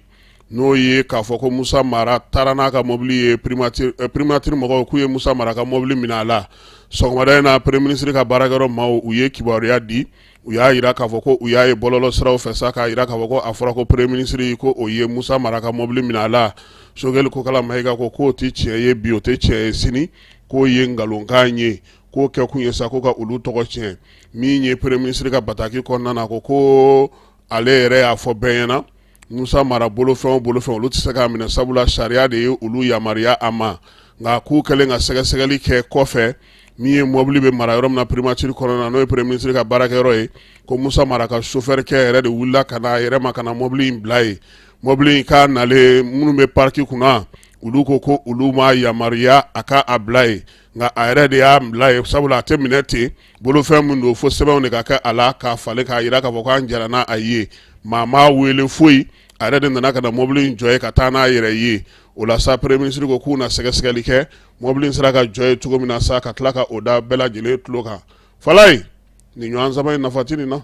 Speaker 3: n'o ye k'a fɔ ko Musa Mara taara n'a ka mobili ye primature mɔgɔw k'u ye Musa Mara ka mobili minɛ a la sɔgɔmada in na premier ministre ka baarakɛyɔrɔ maaw u ye kibaruya di u y'a yira k'a fɔ ko u y'a ye bɔlɔlɔ siraw fɛ sa k'a yira k'a fɔ ko a fɔra ko premier ministre ko o ye Musa Mara ka mobili minɛ a la Sogɛli Kokala Mayiga ko k'o tɛ tiɲɛ ye bi o tɛ tiɲɛ ye sini k'o ye nkalonkan ye k'o kɛ kun ye sa ko ka olu tɔgɔ tiɲɛ min ye premier ministre ka bataki kɔnɔna na ko ale yɛrɛ y'a fɔ bɛɛ ɲɛna Musa Mara bolofɛn o bolofɛn olu tɛ se k'a minɛ sabula sariya de ye olu yamaruya a ma nka k'u kɛlen ka sɛgɛsɛgɛli kɛ kɔfɛ min ye mobili bɛ mara yɔrɔ min na primature kɔnɔna na n'o ye premier ministre ka baarakɛyɔrɔ ye ko Musa Mara ka chauffeur kɛ yɛrɛ de wulila ka na a yɛrɛ ma ka na mobili in bila ye mobili in ka nalen minnu bɛ parki kunna olu ko ko olu ma yamaruya a ka a bila ye nka a yɛrɛ de y'a bila ye sabula a tɛ minɛ ten bolofɛn min don fo sɛbɛnw de ka kɛ a la k'a falen k'a yira k'a fɔ k'an jara n'a a ye maa m'a wele foyi a yɛrɛ de nana ka na mobili in jɔ ye ka taa n'a yɛrɛ ye o la sa premier ministre ko k'u na sɛgɛsɛgɛli kɛ mobili in sera ka jɔ ye cogo min na sa ka tila ka o da bɛɛ lajɛlen tulo kan falaye nin ɲɔgɔn saba in nafa tɛ nin na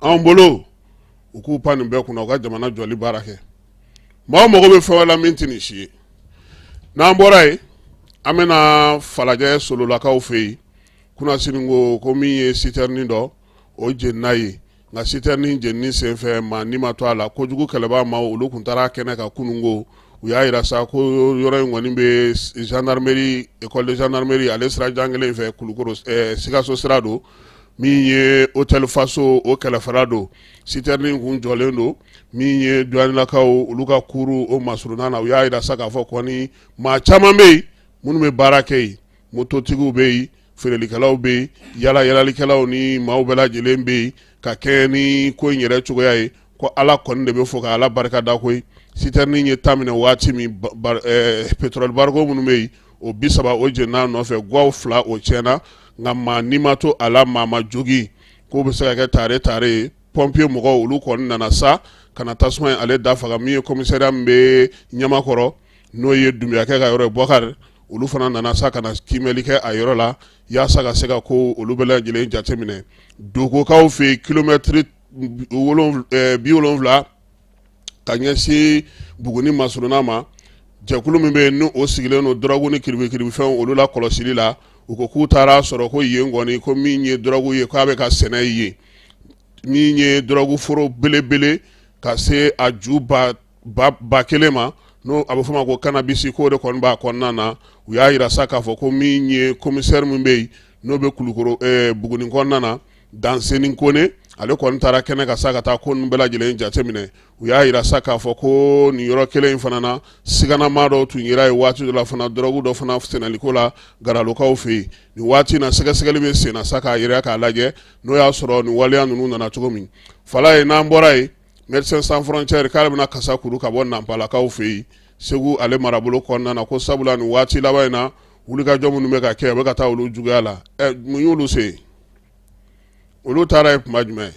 Speaker 3: anw bolo u k'u pan nin bɛɛ kunna u ka jamana jɔli baara kɛ maa o mago bɛ fɛn wɛrɛ la min tɛ nin si ye n'an bɔra yen an bɛna falajɛ sololakaw fɛ yen kunnasini ko min ye citerne dɔ o jenina ye nka citerne jenini senfɛ maa ni ma to a la kojugu kɛlɛbaa ma olu tun taara kɛnɛ kan kunungo u y'a yira sa ko yɔrɔ in kɔni bɛ gendarmerie école de gendarmerie ale sira jan kelen fɛ Kulukoro Sikaso sira don min ye hôtel Faso o kɛlɛfɛla don citerne kun jɔlen don min ye douanelakaw olu ka kuru o masuruna na u y'a yira sa k'a fɔ kɔni maa caman bɛ yen minnu bɛ baara kɛ yen mototigiw bɛ yen feerelikɛlaw bɛ yen yalayalikɛlaw ni maaw bɛɛ lajɛlen bɛ yen ka kɛ ni ko in yɛrɛ cogoya ye ko Ala kɔni de bɛ fɔ ka Ala barika da koyi citerne ye ta minɛ waati min pétrole bariko minnu bɛ yen o 30 o jenina nɔfɛ guwaw 2 o tiɲɛna nka maa ni ma to a la maa ma jogi k'o bɛ se ka kɛ tare ye pompier mɔgɔw olu kɔni nana sa ka na tasuma in ale da faga min ye commissariat min bɛ Ɲamakɔrɔ n'o ye Dumbuyakɛ ka yɔrɔ ye Bukari olu fana nana sa ka na kimɛli kɛ a yɔrɔ la yaasa ka se ka ko olu bɛɛ lajɛlen jateminɛ Dogokaw fɛ kilomɛtiri 70 ka ɲɛsin Buguni masuruna ma jɛkulu min bɛ yen ni o sigilen don drogue ni kiribikiribifɛnw olu la kɔlɔsili la u ko k'u taara sɔrɔ ko yen kɔni ko min ye drogue ye k'a bɛ ka sɛnɛ yen min ye drogue foro belebele ka se a ju ba 1000 ma no a bɛ fɔ ma ko cannabis ko de kɔni b'a kɔnɔna na u y'a yira sa k'a fɔ ko min ye commissaire min bɛ yen n'o bɛ Kulukoro Buguni kɔnɔna na Danseni Kone ale kɔni taara kɛnɛ ka sa ka taa ko ninnu bɛɛ lajɛlen jateminɛ u y'a yira sa k'a fɔ ko nin yɔrɔ kelen in fana na siganama dɔw tun yera ye waati dɔ la fana dɔrɔgu dɔ fana sɛnɛliko la Garalokaw fɛ yen nin waati in na sɛgɛsɛgɛli bɛ sen na sa k'a yira k'a lajɛ n'o y'a sɔrɔ nin waleya ninnu nana cogo min fala ye n'an bɔra yen Médecins Sans Frontières k'ale bɛna kasa kuru ka bɔ Nampalakaw fɛ yen Segu ale marabolo kɔnɔna na ko sabula nin waati laban in na wulikajɔ minnu bɛ ka kɛ u bɛ ka taa olu juguya la mun y'olu se olu taara ye kuma jumɛn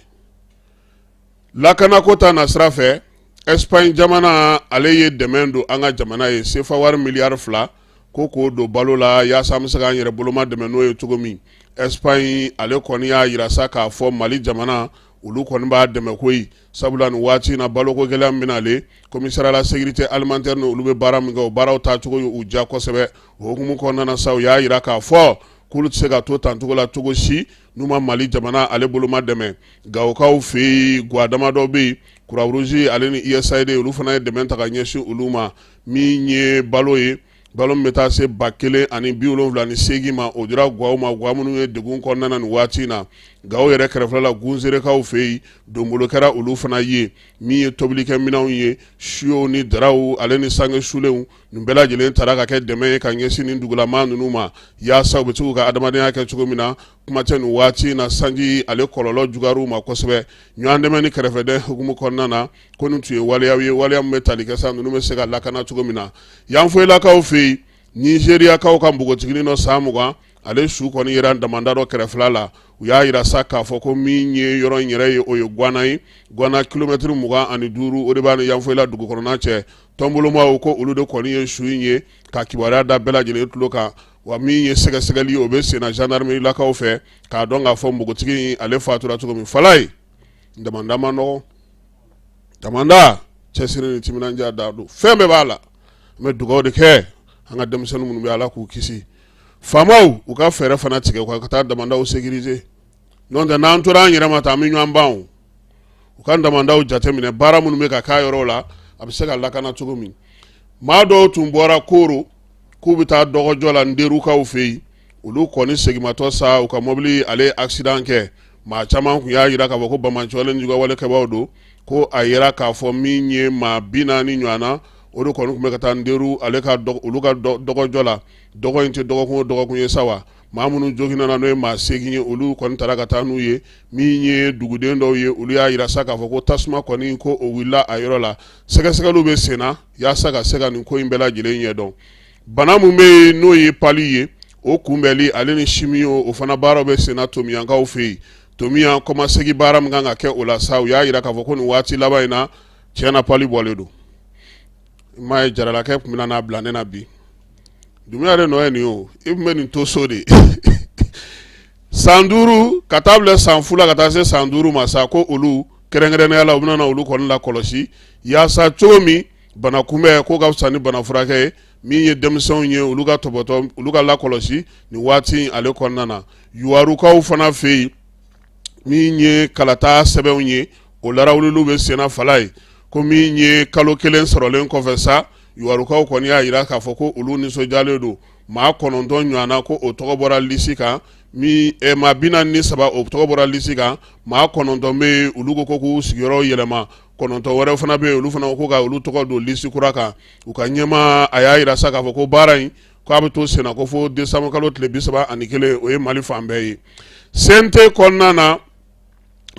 Speaker 3: lakanako ta na sira fɛ Espagne jamana ale ye dɛmɛ don an ka jamana ye CFA wari miliyari 2 ko k'o don balo la yaasa an bɛ se k'an yɛrɛ boloma dɛmɛ n'o ye cogo min Espagne ale kɔni y'a yira sa k'a fɔ Mali jamana olu kɔni b'a dɛmɛ koyi sabula nin waati in na baloko gɛlɛya min bɛna ale commissariat à la sécurité alimentaire ni olu bɛ baara min kɛ o baaraw taacogo ye u diya kosɛbɛ o hukumu kɔnɔna na sa u y'a yira k'a fɔ k'olu tɛ se ka to tancogo la cogo si n'u ma Mali jamana ale boloma dɛmɛ Gawokaw fɛ yen guwa damadɔ bɛ yen Croix Rouge ale ni USAID olu fana ye dɛmɛ ta ka ɲɛsin olu ma min ye balo ye balo min bɛ taa se 1,078 ma o dira guwaw ma guwa minnu ye degun kɔnɔna na nin waati in na Gawo yɛrɛ kɛrɛfɛla la Gunzerekaw fɛ yen donbolo kɛra olu fana ye min ye tobilikɛminɛnw ye siyo ni daraw ale ni sange sulenw nin bɛɛ lajɛlen taara ka kɛ dɛmɛ ye ka ɲɛsin nin dugulama ninnu ma yaasa u bɛ se k'u ka adamadenya kɛ cogo min na kuma tɛ nin waati in na sanji ale kɔlɔlɔ jugariw ma kosɛbɛ ɲɔgɔn dɛmɛ ni kɛrɛfɛdɛn hukumu kɔnɔna na ko nin tun ye waleyaw ye waleya min bɛ tali kɛ sa ninnu bɛ se ka lakana cogo min na yanfoyilakaw fɛ yen Nigériyakaw ka npogotiginin dɔ san 20 ale su kɔni yera damanda dɔ kɛrɛfɛla la u y'a yira sa k'a fɔ ko min ye yɔrɔ in yɛrɛ ye o ye Guana ye Guana kilomɛtiri 25 o de b'a ni yanfoyila dugu kɔnɔna cɛ tɔnbolomaw ko olu de kɔni ye su in ye ka kibaruya da bɛɛ lajɛlen tulo kan wa min ye sɛgɛsɛgɛli ye o bɛ sen na gendarmerie-lakaw fɛ k'a dɔn k'a fɔ npogotigi in ale fatura cogo min fala ye damanda ma nɔgɔ damanda cɛsiri ni timinandiya da don fɛn bɛɛ b'a la an bɛ dugawu de kɛ an ka denmisɛnnin minnu bɛ Ala k'u kisi faamaw u ka fɛɛrɛ fana tigɛ u ka taa damandaw sécuriser n'o tɛ n'an tora an yɛrɛ ma tan an bɛ ɲɔgɔn ban u ka damandaw jateminɛ baara minnu bɛ ka k'a yɔrɔ la a bɛ se ka lakana cogo min maa dɔw tun bɔra Koro k'u bɛ taa dɔgɔjɔ la Nderukaw fɛ yen olu kɔni segimatɔ sa u ka mobili ale accident kɛ maa caman tun y'a yira k'a fɔ ko bamanciwale ni jugawalekɛbaw don ko a yira k'a fɔ min ye maa 40 ɲɔgɔnna o de kɔni tun bɛ ka taa Nderu ale ka olu ka dɔgɔjɔ la dɔgɔ in tɛ dɔgɔkun o dɔgɔkun ye sa wa maa minnu joginna na n'o ye maa 8 ye olu kɔni taara ka taa n'u ye min ye duguden dɔw ye olu y'a yira sa k'a fɔ ko tasuma kɔni ko o wulila a yɔrɔ la sɛgɛsɛgɛliw bɛ sen na yaasa ka se ka nin ko in bɛɛ lajɛlen ɲɛdɔn bana min bɛ yen n'o ye pali ye o kunbɛli ale ni chimie o fana baaraw bɛ sen na Tomiyankaw fɛ yen Tomiyan kɔmasegi baara min kan ka kɛ o la sa u y'a yira k'a fɔ ko nin waati laban in na tiɲɛna pali bɔlen don m'a ye jaralakɛ tun bɛna n'a bila ne na bi Dumbuya de nɔ ye nin ye o i tun bɛ nin to so de san 5 ka taa bila san 2 la ka taa se san 5 ma sa ko olu kɛrɛnkɛrɛnnenya la u bɛna olu kɔni la kɔlɔsi yaasa cogo min bana kunbɛn ko ka fisa ni bana furakɛ ye min ye denmisɛnw ye olu ka tɔbɔtɔ olu ka lakɔlɔsi nin waati ale kɔnɔna na Yuwarukaw fana fɛ yen min ye kalata sɛbɛnw ye o larawulilu bɛ senna fala ye ko min ye kalo 1 sɔrɔlen kɔfɛ sa Yuwarukaw kɔni y'a yira k'a fɔ ko olu nisɔndiyalen don maa 9 ɲɔgɔnna ko o tɔgɔ bɔra lisi kan maa 43 o tɔgɔ bɔra lisi kan maa 9 bɛ yen olu ko k'u sigiyɔrɔ yɛlɛma 9 wɛrɛ fana bɛ yen olu fana ko ka olu tɔgɔ don lisi kura kan u ka ɲɛmaa a y'a yira sa k'a fɔ ko baara in k'a bɛ to senna ko fo décembre kalo tile 31 o ye Mali fan bɛɛ ye CNT kɔnɔna na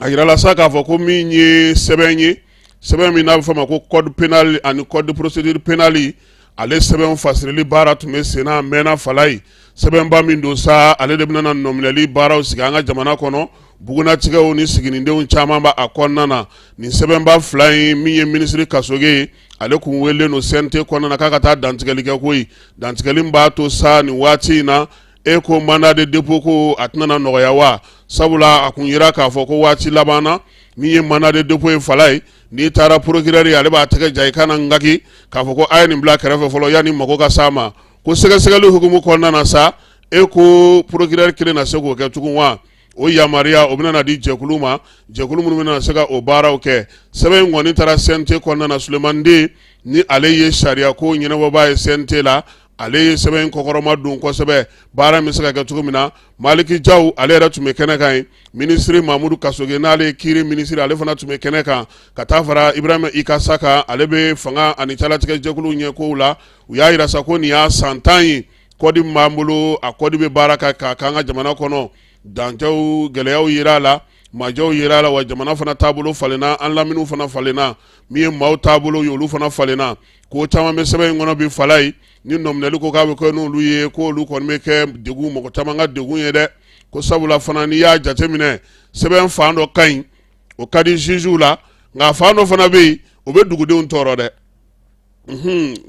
Speaker 3: a yirala sa k'a fɔ ko min ye sɛbɛn ye sɛbɛn min n'a bɛ fɔ ma ko code pénal ani code de procédure pénale ale sɛbɛn fasirili baara tun bɛ senna mɛnna fala ye sɛbɛnba min don sa ale de bɛna nɔminɛli baaraw sigi an ka jamana kɔnɔ bugunatigɛw ni siginidenw caman b'a kɔnɔna na nin sɛbɛnba 2 in min ye minisiri Kasoge ye ale kun wele no CNT kɔnɔna na k'a ka taa dantigɛli kɛ koyi dantigɛli b'a to sa nin waati in na e ko mandat de dépôt ko a tɛna nɔgɔya wa sabula a kun yira k'a fɔ ko waati laban na min ye mandat de dépôt ye fala ye n'i taara procureur ale b'a tɛgɛ ja i kana ngaki k'a fɔ ko a ye nin bila kɛrɛfɛ fɔlɔ yanni mago ka s'a ma ko sɛgɛsɛgɛli hukumu kɔnɔna na sa e ko procureur kelen na se k'o kɛ tugun wa o yamaruya o bɛna na di jɛkulu ma jɛkulu minnu bɛna se ka o baaraw kɛ sɛbɛn in kɔni taara CNT kɔnɔna na Sulemani Den ni ale ye sariya ko ɲɛnabɔba ye CNT la ale ye sɛbɛn kɔkɔrɔma don kosɛbɛ baara min se ka kɛ cogo min na Maliki Jaw ale yɛrɛ tun bɛ kɛnɛ kan ye ministre Mamudu Kasoge n'ale ye kiiri ministre ale fana tun bɛ kɛnɛ kan ka taa fara Ibrahima Ikasa kan ale bɛ fanga ani calatigɛ jɛkulu ɲɛkow la u y'a yira sa ko nin y'a san 10 ye kɔdi min b'an bolo a kɔdi bɛ baara ka k'an ka jamana kɔnɔ dancɛw gɛlɛyaw yera a la majɔw yera a la wa jamana fana taabolo falenna an laminiw fana falenna min ye maaw taabolo ye olu fana falenna ko caman bɛ sɛbɛn in kɔnɔ bi fala ye ni nɔminɛli ko k'a bɛ kɛ n'olu ye ko olu kɔni bɛ kɛ degun mɔgɔ caman ka degun ye dɛ ko sabula fana n'i y'a jateminɛ sɛbɛn fan dɔ ka ɲi o ka di jugew la nka fan dɔ fana bɛ yen o bɛ dugudenw tɔɔrɔ dɛ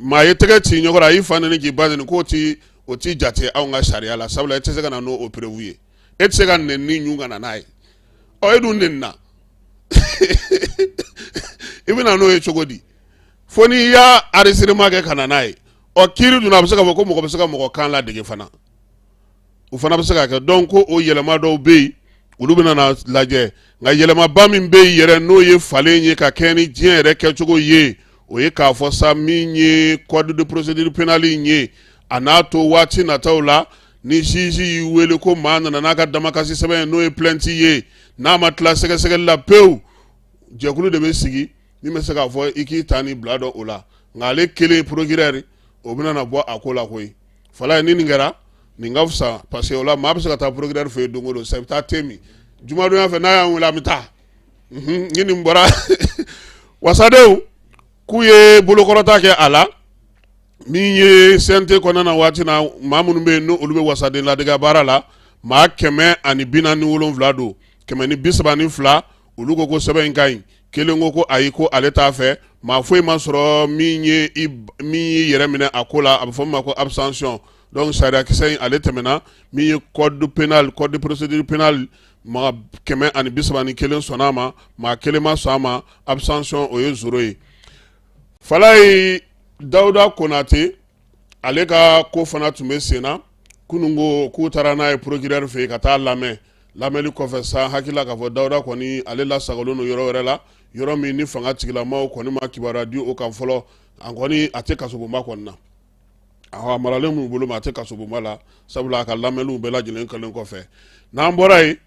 Speaker 3: maa ye tɛgɛ ci ɲɔgɔn na a y'i fa neni k'i ba neni k'o o ti jate anw ka sariya la sabula e tɛ se ka na n'o preuve ye e tɛ se ka nɛni ɲun ka na n'a ye ɔ e dun nɛnina i bɛ na n'o ye cogo di fo n'i y'a enregistrement kɛ ka na n'a ye ɔ kiiri dun a bɛ se ka fɔ ko mɔgɔ bɛ se ka mɔgɔ kan ladege fana o fana bɛ se ka kɛ donc ko o yɛlɛma dɔw bɛ yen olu bɛ na lajɛ nka yɛlɛmaba min bɛ yen yɛrɛ n'o ye falen ye ka kɛ ni diɲɛ yɛrɛ kɛcogo ye o ye k'a fɔ sa min ye code de procédure pénale in ye a n'a to waati nataw la ni juge y'i wele ko maa nana n'a ka damakasi sɛbɛn ye n'o ye plainte ye n'a ma tila sɛgɛsɛgɛli la pewu jɛkulu de bɛ sigi min bɛ se k'a fɔ i k'i ta ni bila dɔ o la nka ale kelen procureur o bɛna na bɔ a ko la koyi fala ye ni nin kɛra nin ka fisa parce que o la maa bɛ se ka taa procureur fɛ yen don o don sa i bɛ taa te min jumadonya fɛ n'a y'an wele an bɛ taa ni nin bɔra wasadenw k'u ye bolokɔrɔta kɛ a la min ye CNT kɔnɔna na waati na maa minnu bɛ yen n'olu bɛ wasaden ladege baara la maa 147 don 132 olu ko ko sɛbɛn in ka ɲi kelen ko ko ayi ko ale t'a fɛ maa foyi ma sɔrɔ min y'i yɛrɛ minɛ a ko la a bɛ fɔ min ma ko abstention donc sariya kisɛ in ale tɛmɛna min ye code de procédure pénale maa 131 sɔnna a ma maa 1 ma sɔn a ma abstention o ye 0 ye fala ye Dawuda Konate ale ka ko fana tun bɛ sen na kunun ko k'u taara n'a ye procureur fɛ yen ka taa lamɛnli kɔfɛ sa hakilila k'a fɔ Dawuda kɔni ale lasagolen don yɔrɔ wɛrɛ la yɔrɔ min ni fanga tigilamaw kɔni ma kibaruya di o kan fɔlɔ a kɔni a tɛ kasobonba kɔni na a maralen minnu bolo ma a tɛ kasobonba la sabula a ka lamɛnliw bɛɛ lajɛlen kɛlen kɔfɛ n'an bɔra yen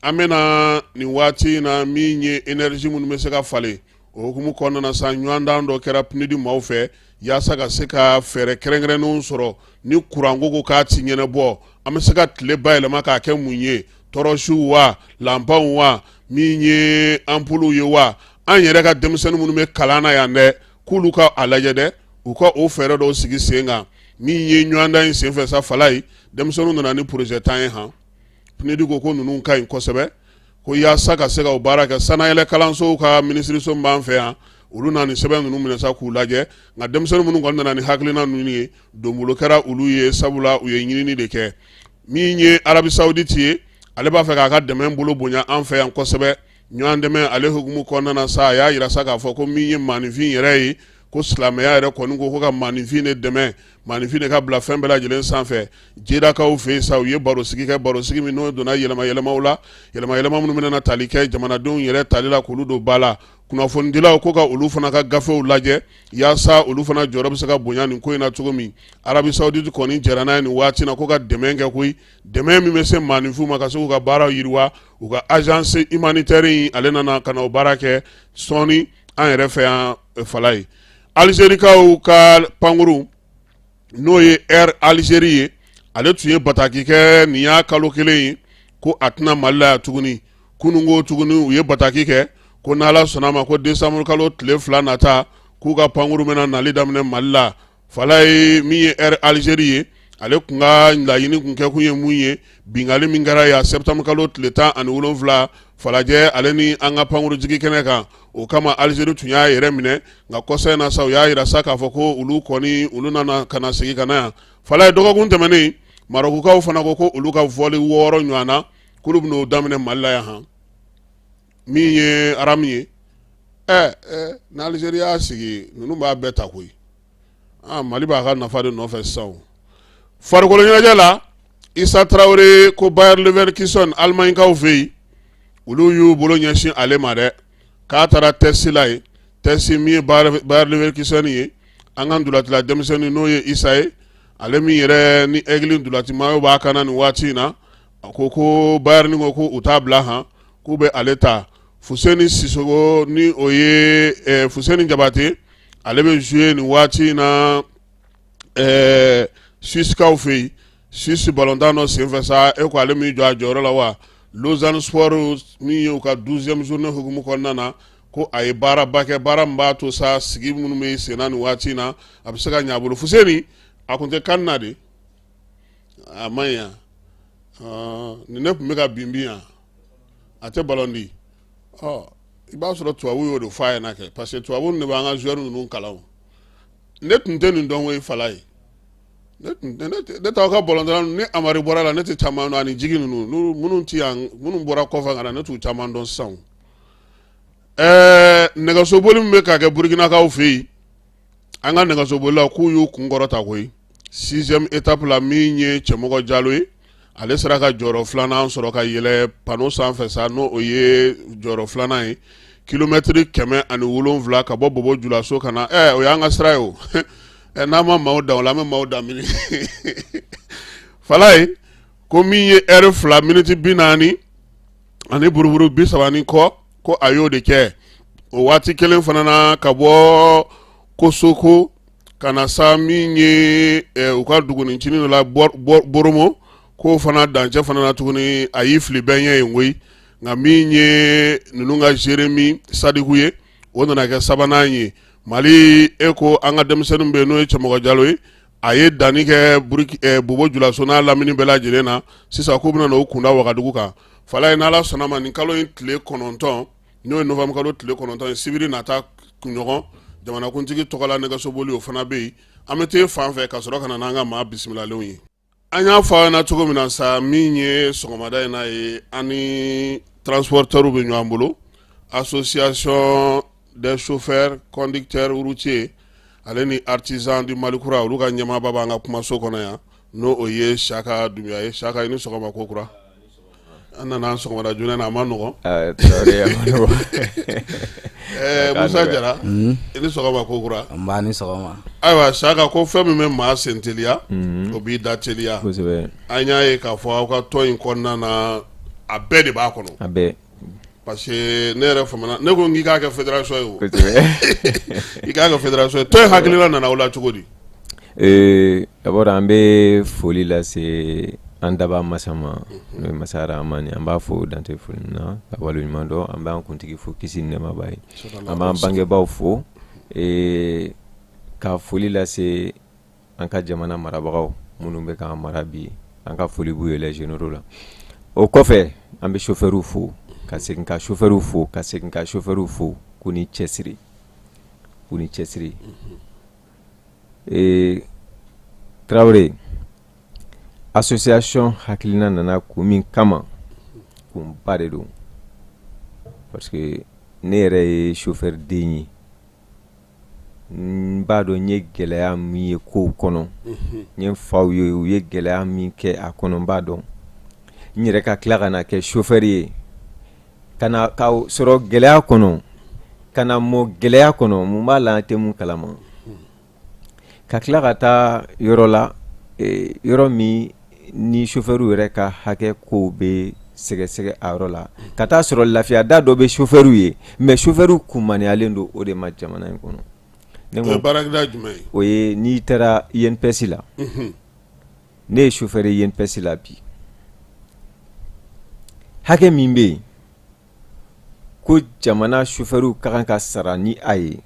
Speaker 3: an bɛna nin waati in na min ye énergie minnu bɛ se ka falen o hukumu kɔnɔna na sa ɲɔgɔndan dɔ kɛra PNUD maaw fɛ yaasa ka se ka fɛɛrɛ kɛrɛnkɛrɛnnenw sɔrɔ ni kuranko ko k'a ti ɲɛnabɔ an bɛ se ka tile bayɛlɛma k'a kɛ mun ye tɔrɔsiw wa lanpanw wa min ye ampulew ye wa an yɛrɛ ka denmisɛnnin minnu bɛ kalan na yan dɛ k'olu ka a lajɛ dɛ u ka o fɛɛrɛ dɔw sigi sen kan min ye ɲɔgɔndan in senfɛ sa fala ye denmisɛnninw nana ni projet 10 ye han PNUD ko ninnu ka ɲi kosɛbɛ ko yaasa ka se ka o baara kɛ sanayɛlɛ kalansow ka minisiriso b'an fɛ yan olu na ni sɛbɛn ninnu minɛ sa k'u lajɛ nka denmisɛnnin minnu kɔni nana ni hakilina ninnu ye donbolo kɛra olu ye sabula u ye ɲinini de kɛ min ye Arabi Saoudite ye ale b'a fɛ k'a ka dɛmɛ bolo bonya an fɛ yan kosɛbɛ ɲɔgɔn dɛmɛ ale hukumu kɔnɔna na sa a y'a yira sa k'a fɔ ko min ye maanifin yɛrɛ ye ko silamɛya yɛrɛ kɔni ko ka maanifin de dɛmɛ maanifin de ka bila fɛn bɛɛ lajɛlen sanfɛ jedakaw fɛ yen sa u ye barosigi kɛ barosigi min n'o donna yɛlɛma-yɛlɛmaw la yɛlɛma-yɛlɛma minnu bɛna tali kɛ jamanadenw yɛrɛ tali la k'olu don ba la kunnafonidilaw ko ka olu fana ka gafew lajɛ yaasa olu fana jɔyɔrɔ bɛ se ka bonya nin ko in na cogo min Arabi Saoudite kɔni jɛra n'a ye nin waati na ko ka dɛmɛ kɛ koyi dɛmɛ min bɛ se maanifinw ma ka se k'u ka baaraw yiriwa u ka agence humanitaire in ale nana ka na o baara kɛ sɔɔni an yɛrɛ fɛ yan fala ye Algérikaw ka pankuru n'o ye Air Algérie ye ale tun ye bataki kɛ nin y'a kalo 1 ye ko a tɛna Mali la tuguni kunun ko tuguni u ye bataki kɛ ko n'Ala sɔnna ma ko décembre kalo tile 2 nata k'u ka pankuru bɛna nali daminɛ Mali la fala ye min ye Air Algérie ye ale kun ka laɲini kun kɛ kun ye mun ye bingali min kɛra ya septembre kalo tile 17 falajɛ ale ni an ka pankuru jigi kɛnɛ kan o kama Algérie tun y'a yɛrɛ minɛ nka kɔsa in na sa u y'a yira sa k'a fɔ ko olu nana ka na segin ka na yan fala ye dɔgɔkun tɛmɛnen Marokukaw fana ko olu ka volley 6 ɲɔgɔnna k'olu bɛn'o daminɛ Mali la yan han min ye aramu ye ni Algérie y'a sigi ninnu b'a bɛɛ ta koyi Mali b'a ka nafa de nɔfɛ sisan farikolo ɲɛnajɛ la Issa Traoré ko Bayer Leverkusen Alimaɲikaw fɛ yen olu y'u bolo ɲɛsin ale ma dɛ k'a taara test la ye tɛsi min ye Bayer Leverkusen ye an ka ndolatila denmisɛnnin n'o ye Isa ye ale min yɛrɛ ni Aigle ndolatimayo b'a kana nin waati in na ko Bayern ko u t'a bila han k'u bɛ ale ta Fuseni Sissoko ni o ye Fuseni Jabate ale bɛ jouer nin waati in na Suisse kaw fɛ yen Suisse ballontan dɔ senfɛ sa e ko ale min jɔ a jɔyɔrɔ la wa Lausanne Sport min ye u ka 12e journée hukumu kɔnɔna na ko a ye baaraba kɛ baara min b'a to sa sigi minnu bɛ sen na nin waati in na a bɛ se ka ɲɛ a bolo Fuseni a kun tɛ kan na de a man ɲi nin ne tun bɛ ka bin yan a tɛ ballon di i b'a sɔrɔ tubabu y'o de f'a ɲɛna kɛ parce que tubabu de b'an ka joueur ninnu kalan ne tun tɛ nin dɔn ko i fala ye ne t'aw ka ballon ni Amari bɔra la ne tɛ caman dɔn ani jigi ninnu minnu tɛ yan minnu bɔra kɔfɛ ka na ne t'u caman dɔn sisan nɛgɛsoboli min bɛ ka kɛ Burkinakaw fɛ yen an ka nɛgɛsobolilaw k'u y'u kun kɔrɔta koyi 6e étape la min ye Cɛmɔgɔ Jalo ye ale sera ka jɔyɔrɔ 2nan sɔrɔ ka yɛlɛ panneau sanfɛ sa n'o o ye jɔyɔrɔ 2nan ye kilomɛtiri 107 ka bɔ Bobo Julaso ka na o y'an ka sira ye o n'a ma maaw dan o la an bɛ maaw dan mini fala ye ko min ye heure 2 minutes 40 ani buruburu 30 kɔ ko a y'o de kɛ o waati kelen fana na ka bɔ Kosoko ka na sa min ye u ka dugunincinin dɔ la Boromo ko fana dancɛ fana na tuguni a y'i fili bɛn ɲɛ yen koyi nka min ye ninnu ka Jérémy Sadiku ye o nana kɛ 3nan ye Mali ko an ka denmisɛnninw bɛ yen n'o ye Cɛmɔgɔ Jalo ye a ye danni kɛ Bobo Julaso n'a lamini bɛɛ lajɛlen na sisan k'u bɛna n'o kunda Wagadugu kan fala ye n'Ala sɔnna ma nin kalo in tile 9 n'o ye novembre kalo tile 9 ye sibiri nata kunɲɔgɔn jamanakuntigi tɔgɔla nɛgɛsoboli o fana bɛ yen an bɛ taa fan fɛ ka sɔrɔ ka na n'an ka maa bisimilalenw ye an y'a fɔ aw ɲɛna cogo min na sa min ye sɔgɔmada in na ye ani transporteurs bɛ ɲɔgɔn bolo association des chauffeurs conducteurs routiers ale ni artisans du Mali kura olu ka ɲɛmaaba b'an ka kumaso kɔnɔ yan n'o o ye Saka Dunbiya ye Saka i ni sɔgɔma ko kura an nana an sɔgɔmada joona na a ma nɔgɔn Musa Jara i ni sɔgɔma ko kura
Speaker 8: an b'a ni sɔgɔma
Speaker 3: ayiwa Saka ko fɛn min bɛ maa sen teliya o b'i da teliya an y'a ye k'a fɔ aw ka tɔn in kɔnɔna na a bɛɛ de b'a kɔnɔ a bɛɛ parce que ne yɛrɛ famana ne ko n k'i k'a kɛ fédération ye o i k'a kɛ fédération ye tɔn in hakilina nana o la cogo di
Speaker 7: d'abord an bɛ foli lase an daba masa ma n'o ye Masa Rahamani an b'a fo dante foli na ka waleɲuman dɔn an b'an kuntigi fo kisi ni nɛɛma b'a ye an b'an bangebaaw fo ka foli lase an ka jamana marabagaw minnu bɛ k'an mara bi an ka foli b'u ye les généraux la o kɔfɛ an bɛ chauffeurs fo ka segin ka chauffeurs fo ka segin ka chauffeurs fo k'u ni cɛsiri Traoré association hakilina nana kun min kama kun ba de don parce que ne yɛrɛ ye chauffeur den ye n b'a dɔn n ye gɛlɛya min ye kow kɔnɔ n ye faw ye u ye gɛlɛya min kɛ a kɔnɔ n b'a dɔn n yɛrɛ ka tila ka na kɛ chauffeur ye ka sɔrɔ gɛlɛya kɔnɔ ka na mɔ gɛlɛya kɔnɔ mun b'a la an tɛ mun kalama ka tila ka taa yɔrɔ la yɔrɔ min ni chauffeur yɛrɛ ka hakɛ kow bɛ sɛgɛsɛgɛ a yɔrɔ la ka taa sɔrɔ lafiya da dɔ bɛ chauffeur ye mais chauffeur kunmaniyalen don o de ma jamana in kɔnɔ
Speaker 3: baarakɛda jumɛn ye
Speaker 7: o ye n'i taara INPS la ne ye chauffeur ye INPS la bi hakɛ min bɛ yen ko jamana chauffeur ka kan ka sara ni a ye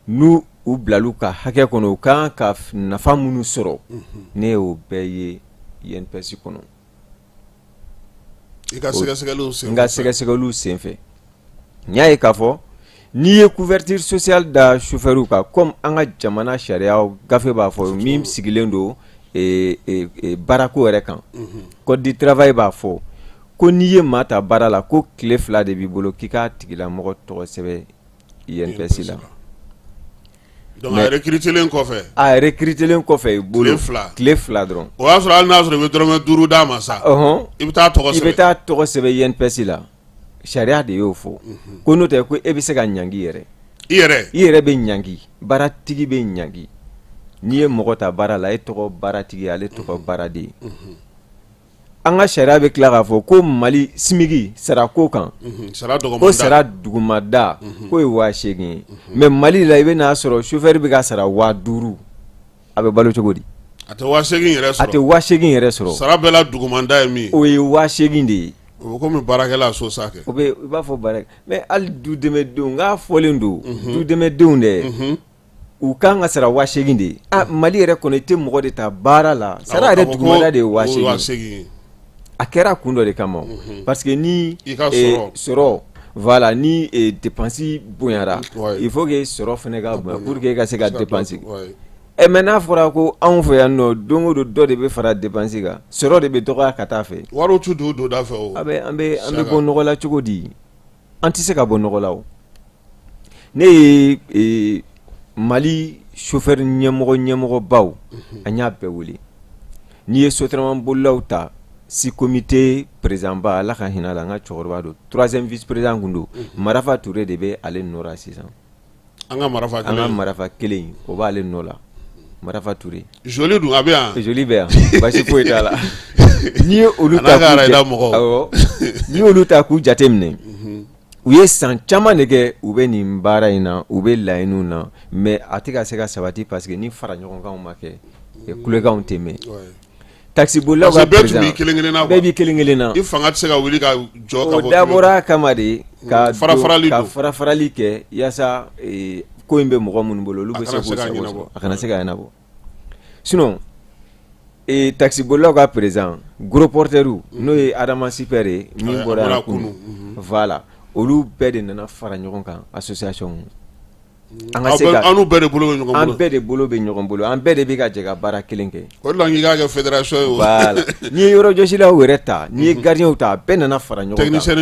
Speaker 7: n'u u bilalu ka hakɛ kɔnɔ u kan ka nafa minnu sɔrɔ ne y'o bɛɛ ye INPS kɔnɔ
Speaker 3: i ka sɛgɛsɛgɛliw senfɛ
Speaker 7: n ka sɛgɛsɛgɛliw senfɛ n y'a ye k'a fɔ n'i ye couverture sociale da chauffeur kan comme an ka jamana sariyaw gafe b'a fɔ min sigilen don baarako yɛrɛ kan code du travail b'a fɔ ko n'i ye maa ta baara la ko tile 2 de b'i bolo k'i k'a tigilamɔgɔ tɔgɔ sɛbɛn INPS la
Speaker 3: donc a recrutelen
Speaker 7: kɔfɛ i bolo tile 2 dɔrɔn
Speaker 3: o y'a sɔrɔ hali n'a sɔrɔ i bɛ dɔrɔmɛ 5 d'a ma sa i bɛ taa tɔgɔ sɛbɛn
Speaker 7: INPS la sariya de y'o fɔ ko n'o tɛ ko e bɛ se ka ɲangi yɛrɛ
Speaker 3: i
Speaker 7: yɛrɛ bɛ ɲangi baaratigi bɛ ɲangi n'i ye mɔgɔ ta baara la e tɔgɔ baaratigi ale tɔgɔ baaraden an ka sariya bɛ tila k'a fɔ ko Mali simigi sara ko kan ko sara dugumada k'o ye 8,000 ye mais Mali la i bɛ n'a sɔrɔ chauffeur bɛ ka sara 5,000 a bɛ balo cogo di
Speaker 3: a tɛ 8,000 yɛrɛ sɔrɔ
Speaker 7: a tɛ 8,000 yɛrɛ sɔrɔ
Speaker 3: sara bɛɛ la dugumada ye min
Speaker 7: o ye 8,000 de ye
Speaker 3: o bɛ komi baarakɛla so sakɛ
Speaker 7: o bɛ i b'a fɔ baara mais hali dudɛmɛdenw k'a fɔlen don dudɛmɛdenw dɛ u kan ka sara 8,000 de ye Mali yɛrɛ kɔnɔ i tɛ mɔgɔ de ta baara la sara yɛrɛ dugumada de ye 8,000 a kɛra kun dɔ de kama parce que ni sɔrɔ voilà ni dépense bonyara il faut que sɔrɔ fana ka bonya pour que e ka se ka dépense mais n'a fɔra ko anw fɛ yan nɔ don o don dɔ de bɛ fara dépense kan sɔrɔ de bɛ dɔgɔya ka taa fɛ
Speaker 3: wariw tɛ don da fɛ o
Speaker 7: an bɛ bɔ nɔgɔ la cogo di an tɛ se ka bɔ nɔgɔ la o ne ye Mali chauffeur ɲɛmɔgɔbaw an y'a bɛɛ wele n'i ye sotarama bolilaw ta si comité président ba ala ka hinɛ la an ka cɛkɔrɔba don 3e vice président kun don Marafa Touré de bɛ ale nɔ la sisan
Speaker 3: an ka
Speaker 7: Marafa kelen o b'ale nɔ la Marafa Touré
Speaker 3: joli dun a bɛ yan
Speaker 7: joli bɛ yan basi foyi t'a la n'i ye olu ta k'u jateminɛ u ye san caman de kɛ u bɛ nin baara in na u bɛ laɲiniw na mais a tɛ ka se ka sabati parce que ni fara ɲɔgɔnkanw ma kɛ kulekanw tɛ mɛn taxi bolilaw ka président bɛɛ b'i kelen na
Speaker 3: i fanga tɛ se ka wuli ka jɔ ka bɔ
Speaker 7: o dabɔra kama de ka farafarali kɛ yaasa ko in bɛ mɔgɔ minnu bolo olu bɛ se k'o sago sɔrɔ a kana se ka ɲɛnabɔ sinon taxi bolilaw ka président gros porteurs n'o ye Adama Super ye min bɔra yan kunu voilà olu bɛɛ de nana fara ɲɔgɔn kan association an ka se ka
Speaker 3: an bɛɛ de
Speaker 7: bolo bɛ ɲɔgɔn bolo an bɛɛ de bɛ ka jɛ ka baara kelen kɛ
Speaker 3: o de la n k'a kɛ fédération ye o
Speaker 7: voilà n'i ye yɔrɔjɔsilaw yɛrɛ ta n'i ye gardien ta bɛɛ nana fara ɲɔgɔn kan
Speaker 3: technicien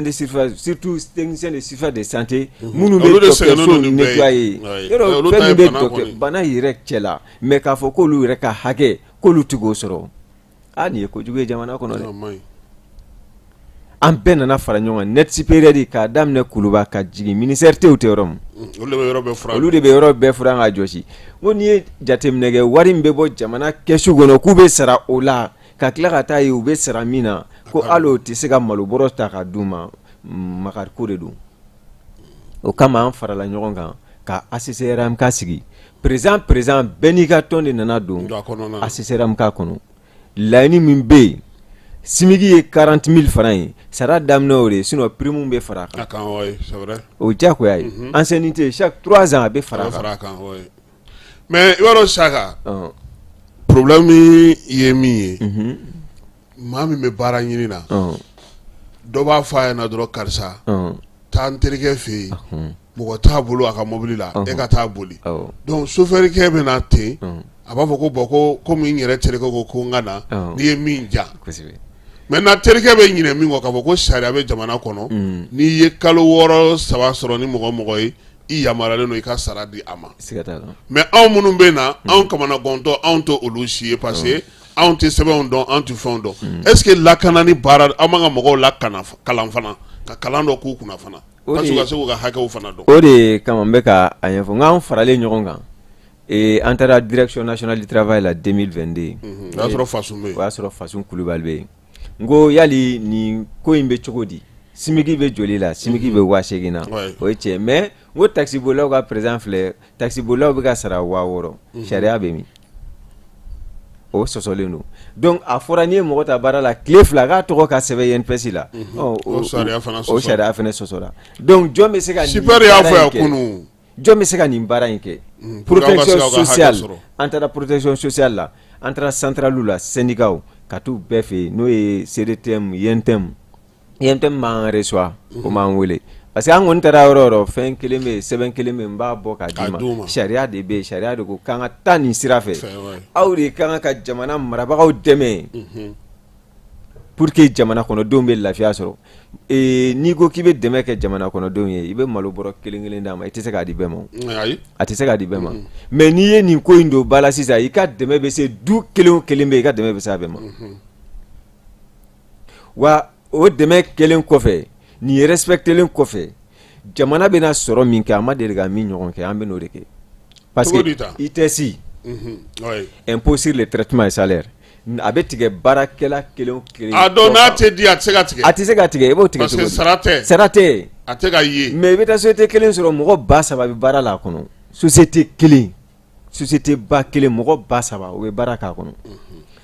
Speaker 3: de surface
Speaker 7: surtout technicien de surface de santé minnu bɛ dɔgɔtɔrɔso nettoyer yɔrɔ fɛn min bɛ dɔgɔtɔrɔ bana yɛrɛ cɛ la mais k'a fɔ k'olu yɛrɛ ka hakɛ k'olu tɛ k'o sɔrɔ nin ye kojugu ye jamana kɔnɔ dɛ an bɛɛ nana fara ɲɔgɔn kan net supérieur k'a daminɛ Kuluba ka jigin ministère tɛ yɔrɔ min olu de bɛ yɔrɔ bɛɛ furan ka jɔsi ko n'i ye jateminɛ kɛ wari min bɛ bɔ jamana kɛsu kɔnɔ k'u bɛ sara o la ka tila ka taa ye u bɛ sara min na ko hali o tɛ se ka malobɔrɔ ta ka d'u ma makariko de don o kama an farala ɲɔgɔn kan ka ACCRMK sigi président bɛɛ n'i ka tɔn de nana don ACCRMK kɔnɔ laɲini min bɛ yen simigi ye 40,000 francs ye sara daminɛ o de sinon prime bɛ fara a kan o diyagoya ye ancienneté chaque 3 ans a bɛ fara a kan
Speaker 3: mais i b'a dɔn Saka problème ye min ye maa min bɛ baara ɲini na dɔ b'a fɔ a ɲɛna dɔrɔn karisa taa n terikɛ fɛ yen mɔgɔ t'a bolo a ka mobili la e ka taa boli donc chauffeur-kɛ bɛ na ten a b'a fɔ ko bon ko komi n yɛrɛ terikɛ ko n ka na n'i ye min ja maintenant terikɛ bɛ ɲinɛ min kɔ k'a fɔ ko sariya bɛ jamana kɔnɔ n'i ye kalo 6-7 sɔrɔ ni mɔgɔ ye i yamaruyalen don i ka sara di a ma mais anw minnu bɛ na anw kamana gɔntɔ anw tɛ olu si ye parce que anw tɛ sɛbɛnw dɔn anw tɛ fɛnw dɔn est ce que lakanani baara an man ka mɔgɔw kalan fana ka kalan dɔ k'u kunna fana parce que u ka se k'u ka hakɛw fana dɔn
Speaker 7: o de kama n bɛ ka a ɲɛfɔ n k'an faralen ɲɔgɔn kan an taara direction nationale du travail la 2022
Speaker 3: o y'a sɔrɔ Fasun bɛ yen
Speaker 7: o y'a sɔrɔ Fasun Kulubali bɛ yen n ko yali nin ko in bɛ cogo di simigi bɛ joli la simigi bɛ 8,000 na o ye tiɲɛ mais n ko taxi bolilaw ka président filɛ taxi bolilaw bɛ ka sara 6,000 sariya bɛ min o sɔsɔlen don donc a fɔra n'i ye mɔgɔ ta baara la tile 2 k'a tɔgɔ ka sɛbɛn INPS la o sariya fana sɔsɔra donc jɔn bɛ se ka nin baara in kɛ jɔn bɛ se ka nin baara in kɛ protection sociale an taara protection sociale la an taara centrale la syndicat ka t'u bɛɛ fɛ yen n'o ye CDTM YNTM m'an reçoit o m'an wele parce que an kɔni taara yɔrɔ o yɔrɔ fɛn kelen bɛ yen sɛbɛn kelen bɛ yen n b'a bɔ k'a d'i ma sariya de bɛ yen sariya de ko k'an ka taa nin sira fɛ aw de kan ka jamana marabagaw dɛmɛ pour que jamana kɔnɔdenw bɛ lafiya sɔrɔ n'i ko k'i bɛ dɛmɛ kɛ jamana kɔnɔdenw ye i bɛ malo bɔrɔ kelen d'a ma i tɛ se k'a di bɛɛ ma a tɛ se k'a di bɛɛ ma mais n'i ye nin ko in don ba la sisan i ka dɛmɛ bɛ se du kelen o kelen bɛ i ka dɛmɛ bɛ se a bɛɛ ma wa o dɛmɛ kelen kɔfɛ nin respectelen kɔfɛ jamana bɛna sɔrɔ min kɛ a ma deli ka min ɲɔgɔn kɛ an bɛ n'o de kɛ parce que ITS impôt sur le traitement et salaire a bɛ tigɛ baarakɛla kelen o kelen
Speaker 3: a dɔn n'a tɛ di a tɛ se ka tigɛ
Speaker 7: a tɛ se ka tigɛ i b'o tigɛ
Speaker 3: parce que sara tɛ a tɛ ka ye
Speaker 7: mais i bɛ taa société kelen sɔrɔ mɔgɔ 3,000 bɛ baara la a kɔnɔ société kelen société ba kelen mɔgɔ 3,000 o bɛ baara k'a kɔnɔ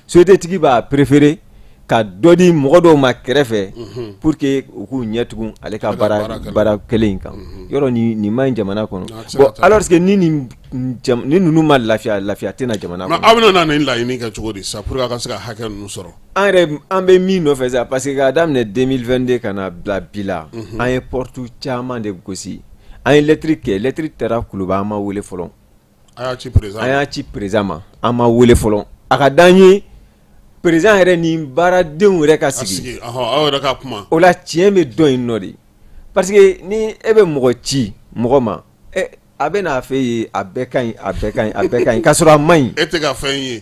Speaker 7: société tigi b'a préféré ka dɔ di mɔgɔ dɔw ma kɛrɛfɛ pour que u k'u ɲɛ tugun ale ka baara kelen in kan yɔrɔ nin ma ɲi jamana kɔnɔ bon alors que ni ninnu ma lafiya tɛna jamana kɔnɔ
Speaker 3: aw bɛna nin laɲini kɛ cogo di sa pour que a ka se ka hakɛ ninnu sɔrɔ
Speaker 7: an bɛ min nɔfɛ sa parce que k'a daminɛ 2022 ka na bila bi la an ye porte caman de gosi an ye lettre kɛ lettre taara Kuluba an ma wele fɔlɔ
Speaker 3: an y'a ci
Speaker 7: président ma an ma wele fɔlɔ a ka d'an ye président yɛrɛ ni baaradenw yɛrɛ ka sigi
Speaker 3: aw yɛrɛ ka kuma
Speaker 7: o la tiɲɛ bɛ dɔn in nɔ de parce que ni e bɛ mɔgɔ ci mɔgɔ ma a bɛ n'a fɛ ye a bɛɛ ka ɲi k'a sɔrɔ a ma ɲi
Speaker 3: e tɛ ka fɛn ye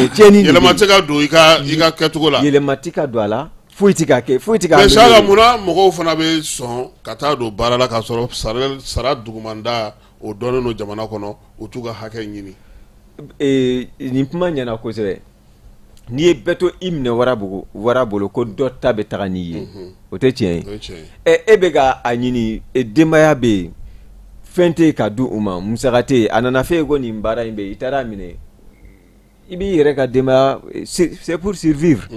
Speaker 7: tiɲɛni
Speaker 3: yɛlɛma tɛ ka don i ka kɛcogo la
Speaker 7: yɛlɛma tɛ ka don a la foyi tɛ ka kɛ
Speaker 3: mais saka munna mɔgɔw fana bɛ sɔn ka taa don baara la k'a sɔrɔ sara dugumanda o dɔnnen don jamana kɔnɔ u t'u ka hakɛ ɲini
Speaker 7: nin kuma ɲɛna kosɛbɛ n'i ye bɛɛ to i minɛ wara bolo ko dɔ ta bɛ taga n'i ye o tɛ tiɲɛ ye e bɛ ka a ɲini denbaya bɛ yen fɛn tɛ ka di u ma musaka tɛ yen a nana f'e ye ko nin baara in bɛ yen i taara minɛ i b'i yɛrɛ ka denbaya c'est pour survivre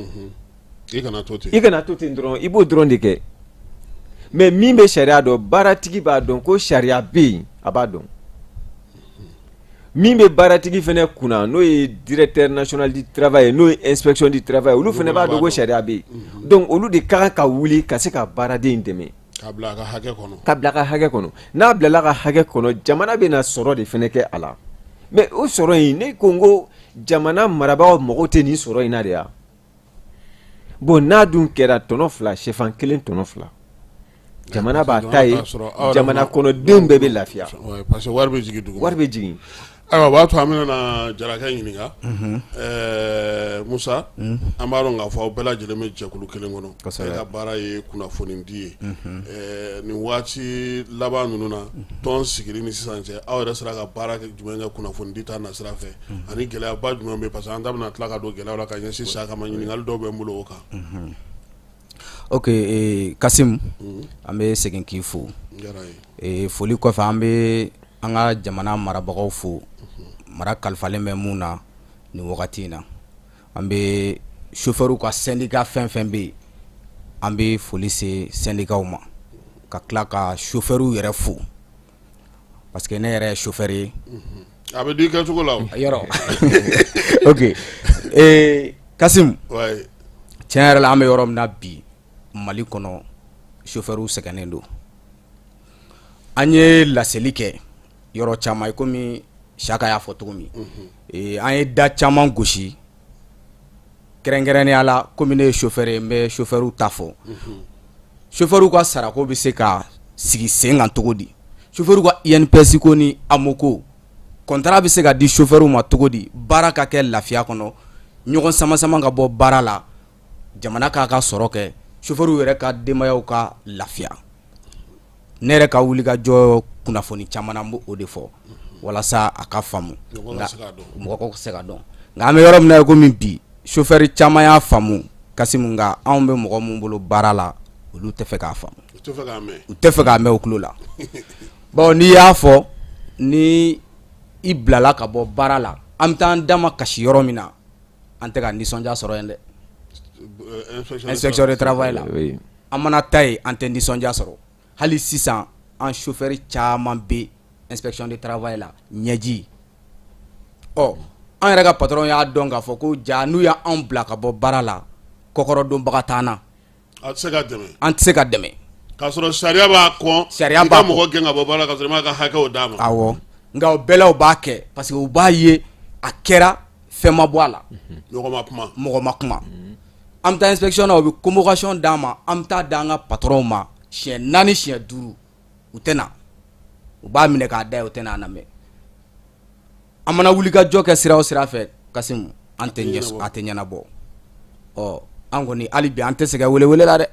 Speaker 3: i kana to ten
Speaker 7: dɔrɔn i b'o dɔrɔn de kɛ mais min bɛ sariya dɔn baaratigi b'a dɔn ko sariya bɛ yen a b'a dɔn min bɛ baaratigi fana kunna n'o ye directeur national du travail n'o ye inspection du travail olu fana b'a dɔn ko sariya bɛ yen donc olu de ka kan ka wuli ka se ka baaraden dɛmɛ
Speaker 3: k'a bila a ka
Speaker 7: hakɛ kɔnɔ n'a bilala ka hakɛ kɔnɔ jamana bɛna sɔrɔ de fana kɛ a la mais o sɔrɔ in ne ko n ko jamana marabagaw mago tɛ nin sɔrɔ in na de ya bon n'a dun kɛra tɔnɔ 2 sɛfan 1 tɔnɔ 2 jamana b'a ta ye jamana kɔnɔdenw bɛɛ bɛ lafiya
Speaker 3: parce que wari bɛ jigin dugu
Speaker 7: wari bɛ jigin
Speaker 3: ayiwa o b'a to an bɛna na Jarakɛ ɲininka Musa an b'a dɔn k'a fɔ aw bɛɛ lajɛlen bɛ jɛkulu kelen kɔnɔ e ka baara ye kunnafoni di ye nin waati laban ninnu na tɔn sigili ni sisan cɛ aw yɛrɛ sera ka baara jumɛn kɛ kunnafoni di ta nasira fɛ ani gɛlɛyaba jumɛn bɛ parce que an da bɛna tila ka don gɛlɛyaw la ka ɲɛsin sa kama ɲininkali dɔw bɛ n bolo o kan
Speaker 8: ok Kasimu an bɛ segin k'i fo foli kɔfɛ an bɛ an ka jamana marabagaw fo mara kalifalen bɛ mun na nin wagati in na an bɛ chauffeur ka syndicat fɛn fɛn bɛ yen an bɛ foli se syndicat ma ka tila ka chauffeur yɛrɛ fo parce que ne yɛrɛ ye chauffeur ye
Speaker 3: a bɛ di kɛcogo la
Speaker 8: yɔrɔ ok Kasimu tiɲɛ yɛrɛ la an bɛ yɔrɔ min na bi Mali kɔnɔ chauffeur sɛgɛnnen don an ye laseli kɛ yɔrɔ caman komi Saka y'a fɔ cogo min an ye da caman gosi kɛrɛnkɛrɛnnenya la komi ne ye chauffeur ye n bɛ chauffeur ta fɔ chauffeur ka sarako bɛ se ka sigi sen kan cogo di chauffeur ka INPS ko ni AMO ko contrat bɛ se ka di chauffeur ma cogo di baara ka kɛ lafiya kɔnɔ ɲɔgɔn sama ka bɔ baara la jamana k'a ka sɔrɔ kɛ chauffeur yɛrɛ ka denbayaw ka lafiya ne yɛrɛ ka wuli ka jɔ kunnafoni caman an b'o de fɔ walasa a ka faamu mɔgɔ ka se ka dɔn nka an bɛ yɔrɔ min na komi bi chauffeur caman y'a faamu Kasimu nka anw bɛ mɔgɔ minnu bolo baara la olu tɛ fɛ k'a faamu u tɛ fɛ k'a mɛn u tulo la bon n'i y'a fɔ ni i bilala ka bɔ baara la an bɛ taa an da ma kasi yɔrɔ min na an tɛ ka nisɔndiya sɔrɔ yen dɛ inspection du travail la an mana ta yen an tɛ nisɔndiya sɔrɔ hali sisan an chauffeur caman bɛ inspection du travail la ɲɛji an yɛrɛ ka patron y'a dɔn k'a fɔ ko ja n'u y'an bila ka bɔ baara la kɔkɔrɔdonbaga t'an na
Speaker 3: an tɛ se ka dɛmɛ
Speaker 8: an tɛ se ka dɛmɛ k'a
Speaker 3: sɔrɔ sariya b'a kɔn
Speaker 8: sariya b'a kɔn
Speaker 3: i ka mɔgɔ gɛn ka bɔ baara la ka sɔrɔ i m'a ka hakɛw d'a ma
Speaker 8: awɔ nka o bɛɛ la u b'a kɛ parce que u b'a ye a kɛra fɛn ma bɔ a la mɔgɔ ma kuma an bɛ taa inspection na u bɛ convocation d'an ma an bɛ taa d'an ka patron ma siɲɛ 4 siɲɛ 5 u tɛ na u b'a minɛ k'a da ye u tɛ n'a lamɛn an mana wuli ka jɔ kɛ sira o sira fɛ Kasimu an tɛ ɲɛnabɔ an kɔni hali bi an tɛ sɛgɛn welewele la dɛ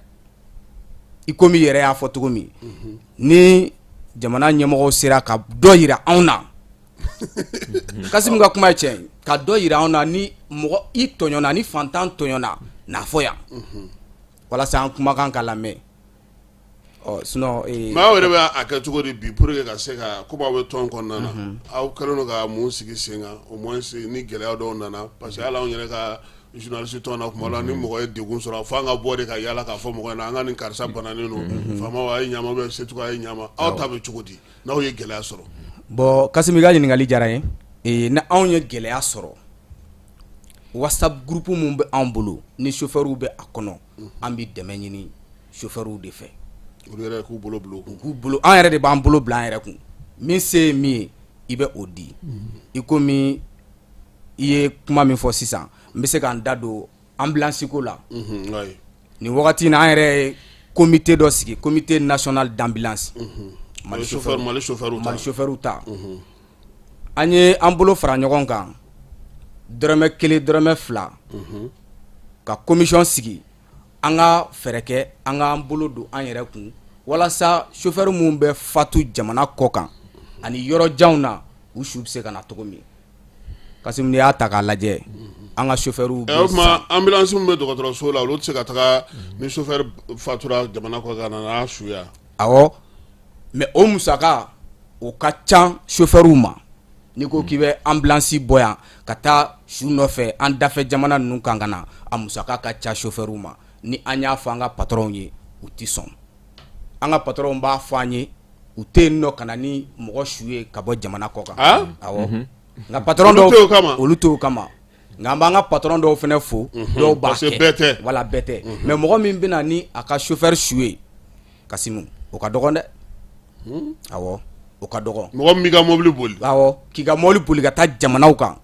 Speaker 8: i komi yɛrɛ y'a fɔ cogo min ni jamana ɲɛmɔgɔw sera ka dɔ yira anw na Kasimu ka kuma ye tiɲɛ ka dɔ yira anw na ni mɔgɔ i tɔɲɔna ni fantan tɔɲɔna n'a fɔ yan walasa an kumakan ka lamɛn sinon
Speaker 3: maa aw yɛrɛ bɛ a kɛ cogo di bi pour que ka se ka komi aw bɛ tɔn kɔnɔna na aw kɛlen don ka mun sigi sen kan au moins ni gɛlɛya dɔw nana parce que hali anw yɛrɛ ka journaliste tɔn na kuma la ni mɔgɔ ye degun sɔrɔ fo an ka bɔ de ka yala k'a fɔ mɔgɔ ɲɛna an ka nin karisa bananen don faamaw a ye ɲama ou bien secogo a ye ɲama aw ta bɛ cogo di n'aw ye gɛlɛya sɔrɔ.
Speaker 8: Bon Kasimu ka ɲininkali diyara n ye ni anw ye gɛlɛya sɔrɔ WhatsApp groupe mun bɛ anw bolo ni chauffeurs bɛ a kɔnɔ an bɛ dɛmɛ ɲini chauffeurs de fɛ.
Speaker 3: Olu yɛrɛ k'u bolo bila o kun.
Speaker 8: K'u bolo an yɛrɛ de b'an bolo bila an yɛrɛ kun min se ye min ye i bɛ o di i komi i ye kuma min fɔ sisan n bɛ se k'an da don ambulance ko la nin wagati in na an yɛrɛ ye comité dɔ sigi comité national d'ambulance Mali chauffeur ta an ye an bolo fara ɲɔgɔn kan dɔrɔmɛ 1 dɔrɔmɛ 2 ka commission sigi an ka fɛɛrɛ kɛ an k'an bolo don an yɛrɛ kun walasa chauffeur mun bɛ fatu jamana kɔ kan ani yɔrɔ janw na u su bɛ se ka na cogo min Kasimu n'i y'a ta k'a lajɛ an ka chauffeurs bɛ
Speaker 3: san ambulance min bɛ dɔgɔtɔrɔso la olu tɛ se ka taga ni chauffeur fatura jamana kɔ kan n'a suya.
Speaker 8: Awɔ mais o musaka o ka ca chauffeurs ma n'i ko k'i bɛ ambulance bɔ yan ka taa su nɔfɛ an dafɛ jamana ninnu kan ka na a musaka ka ca chauffeurs ma ni an y'a fɔ an ka patron ye u tɛ sɔn an ka patron b'a fɔ an ye u tɛ yen nɔ ka na ni mɔgɔ su ye ka bɔ jamana kɔ kan. Awɔ nka patron dɔw olu t'o kama nka an b'an ka patron dɔw fana fo dɔw b'a kɛ wala bɛɛ tɛ mais mɔgɔ min bɛ na ni a ka chauffeur su ye Kasimu o ka dɔgɔn dɛ. Awɔ o ka dɔgɔn
Speaker 3: mɔgɔ min b'i ka mobili boli.
Speaker 8: Awɔ k'i ka mobili boli ka taa jamanaw kan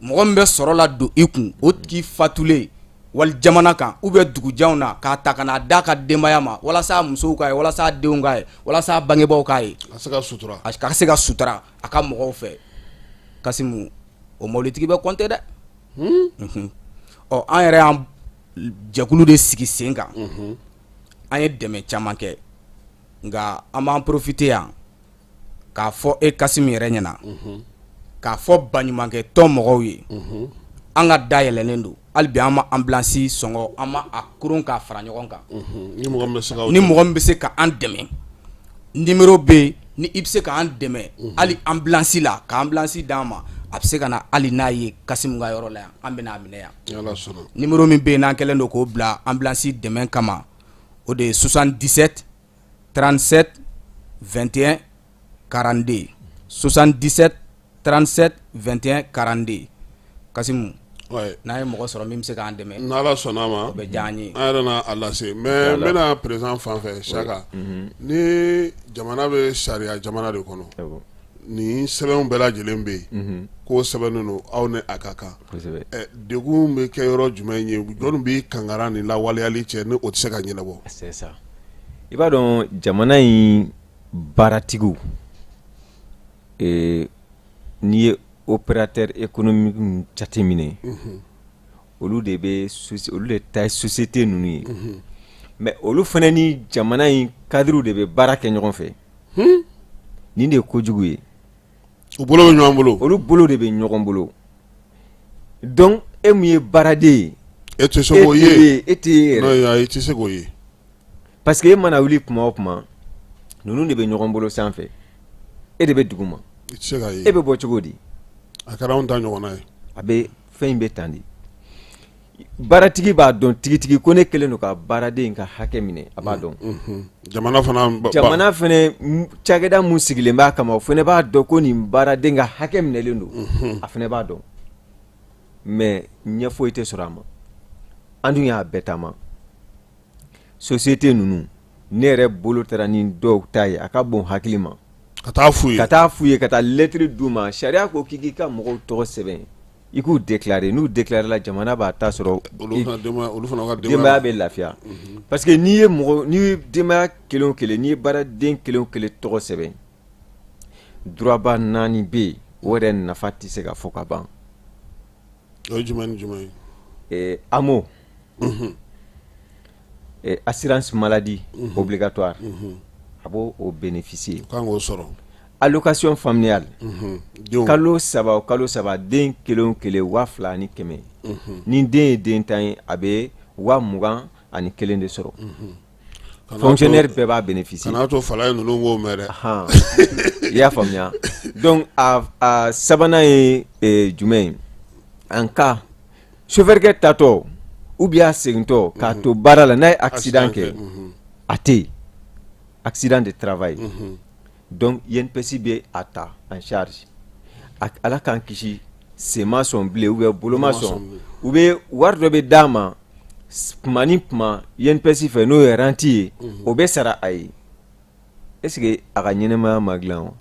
Speaker 8: mɔgɔ min bɛ sɔrɔ la don i kun o tigi fatulen wali jamana kan ou bien dugujanw na k'a ta ka n'a d'a ka denbaya ma walasa a musow k'a ye walasa a denw k'a ye walasa a bangebaaw k'a ye
Speaker 3: a se ka sutura
Speaker 8: a ka se ka sutura a ka mɔgɔw fɛ Kasimu o mobilitigi bɛ compter dɛ an yɛrɛ y'an jɛkulu de sigi sen kan an ye dɛmɛ caman kɛ nka an b'an profiter yan k'a fɔ Kasimu yɛrɛ ɲɛna k'a fɔ baɲumankɛ tɔn mɔgɔw ye an ka da yɛlɛlen don hali bi an ma ambulance sɔngɔ an ma a koron k'a fara ɲɔgɔn kan
Speaker 3: ni mɔgɔ
Speaker 8: min bɛ se ka an dɛmɛ numéro bɛ yen ni i bɛ se k'an dɛmɛ hali ambulance la ka ambulance d'an ma a bɛ se ka na hali n'a ye Kasimu ka yɔrɔ la yan an bɛ n'a minɛ yan numéro min bɛ yen n'an kɛlen don k'o bila ambulance dɛmɛ kama o de ye 77 37 21 42 77 37 21 42 Kasimu n'a ye mɔgɔ sɔrɔ min bɛ se k'an dɛmɛ
Speaker 3: n'Ala sɔnna a ma
Speaker 8: o bɛ diya an ye
Speaker 3: an yɛrɛ n'a lase mais n bɛna président fan fɛ Saka ni jamana bɛ sariya jamana de kɔnɔ ni sɛbɛnw bɛɛ lajɛlen bɛ yen k'o sɛbɛnnen don aw ni a ka kan degun bɛ kɛ yɔrɔ jumɛn ye jɔnni bɛ kangara ni lawaleyali cɛ ni o tɛ se ka ɲɛnabɔ.
Speaker 7: C'est ça i b'a dɔn jamana in baaratigiw n'i ye opérateur économique jateminɛ olu de ta ye société ninnu ye mais olu fana ni jamana in cadre de bɛ baara kɛ ɲɔgɔn fɛ nin de ye kojugu ye
Speaker 3: u bolo bɛ ɲɔgɔn bolo
Speaker 7: olu bolo de bɛ ɲɔgɔn bolo donc e mun ye baaraden ye
Speaker 3: e tɛ se k'o ye
Speaker 7: e tɛ ye
Speaker 3: yɛrɛ e tɛ se k'o ye
Speaker 7: parce que e mana wuli kuma o kuma ninnu de bɛ ɲɔgɔn bolo sanfɛ e de bɛ duguma
Speaker 3: i tɛ se k'a ye
Speaker 7: e bɛ bɔ cogo di
Speaker 3: a kɛra anw ta ɲɔgɔnna ye
Speaker 7: a bɛ fɛn in bɛ tan de baaratigi b'a dɔn tigitigi ko ne kɛlen don ka baaraden ka hakɛ minɛ a b'a dɔn
Speaker 3: jamana
Speaker 7: fana cakɛda mun sigilen b'a kama o fana b'a dɔn ko nin baaraden ka hakɛ minɛlen don a fana b'a dɔn mais ɲɛ foyi tɛ sɔrɔ a ma an dun y'a bɛɛ taama société ninnu ne yɛrɛ bolo taara ni dɔw ta ye a ka bon hakili ma
Speaker 3: ka taa f'u
Speaker 7: ye ka taa lettre d'u ma sariya ko k'i ka mɔgɔw tɔgɔ sɛbɛn i k'u déclarer n'u déclarer la jamana b'a ta sɔrɔ denbaya bɛ lafiya parce que n'i ye denbaya kelen o kelen n'i ye baaraden kelen o kelen tɔgɔ sɛbɛn droitba 4 bɛ yen o yɛrɛ nafa tɛ se ka fɔ ka ban
Speaker 3: o ye jumɛn ni jumɛn
Speaker 7: ye AMO assurance maladie obligatoire a b'o bénéficier
Speaker 3: kan k'o sɔrɔ
Speaker 7: allocation familiale kalo saba den kelen o kelen 2,200 ni den ye den tan ye a bɛ 21,000 de sɔrɔ fonctionnaire bɛɛ b'a bénéficier
Speaker 3: kana to fala ye ninnu k'o mɛn dɛ
Speaker 7: i y'a faamuya donc a sabanan ye jumɛn ye en cas chauffeur kɛ tatɔ ou bien a segintɔ k'a to baara la n'a ye accident kɛ a tɛ yen accident de travail donc INPS bɛ a ta en charge ala k'an kisi sen ma sɔn bilen ou bien bolo ma sɔn u bɛ wari dɔ bɛ d'a ma kuma ni kuma INPS fɛ n'o ye renti ye o bɛ sara a ye est ce que a ka ɲɛnɛmaya ma dilan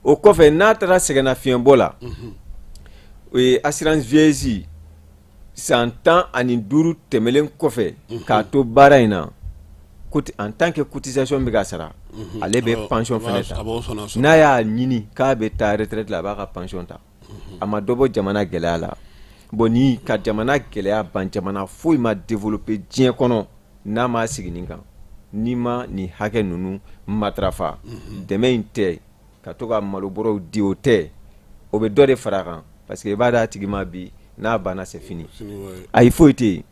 Speaker 7: o kɔfɛ n'a taara sɛgɛnnafiɲɛbɔ la o ye assurance vieillesse san 15 tɛmɛlen kɔfɛ k'a to baara in na en tant que cotisation bɛ ka sara ale bɛ pension fana ta n'a y'a ɲini k'a bɛ taa retraite la a b'a ka pension ta a ma dɔ bɔ jamana gɛlɛya la bon ni ka jamana gɛlɛya ban jamana foyi ma développer diɲɛ kɔnɔ n'a ma sigi nin kan ni ma nin hakɛ ninnu matarafa dɛmɛ in tɛ ka to ka malobɔrɔw di o tɛ o bɛ dɔ de fara kan parce que i b'a dɔn a tigi ma bi n'a banna c'est fini ayi foyi tɛ yen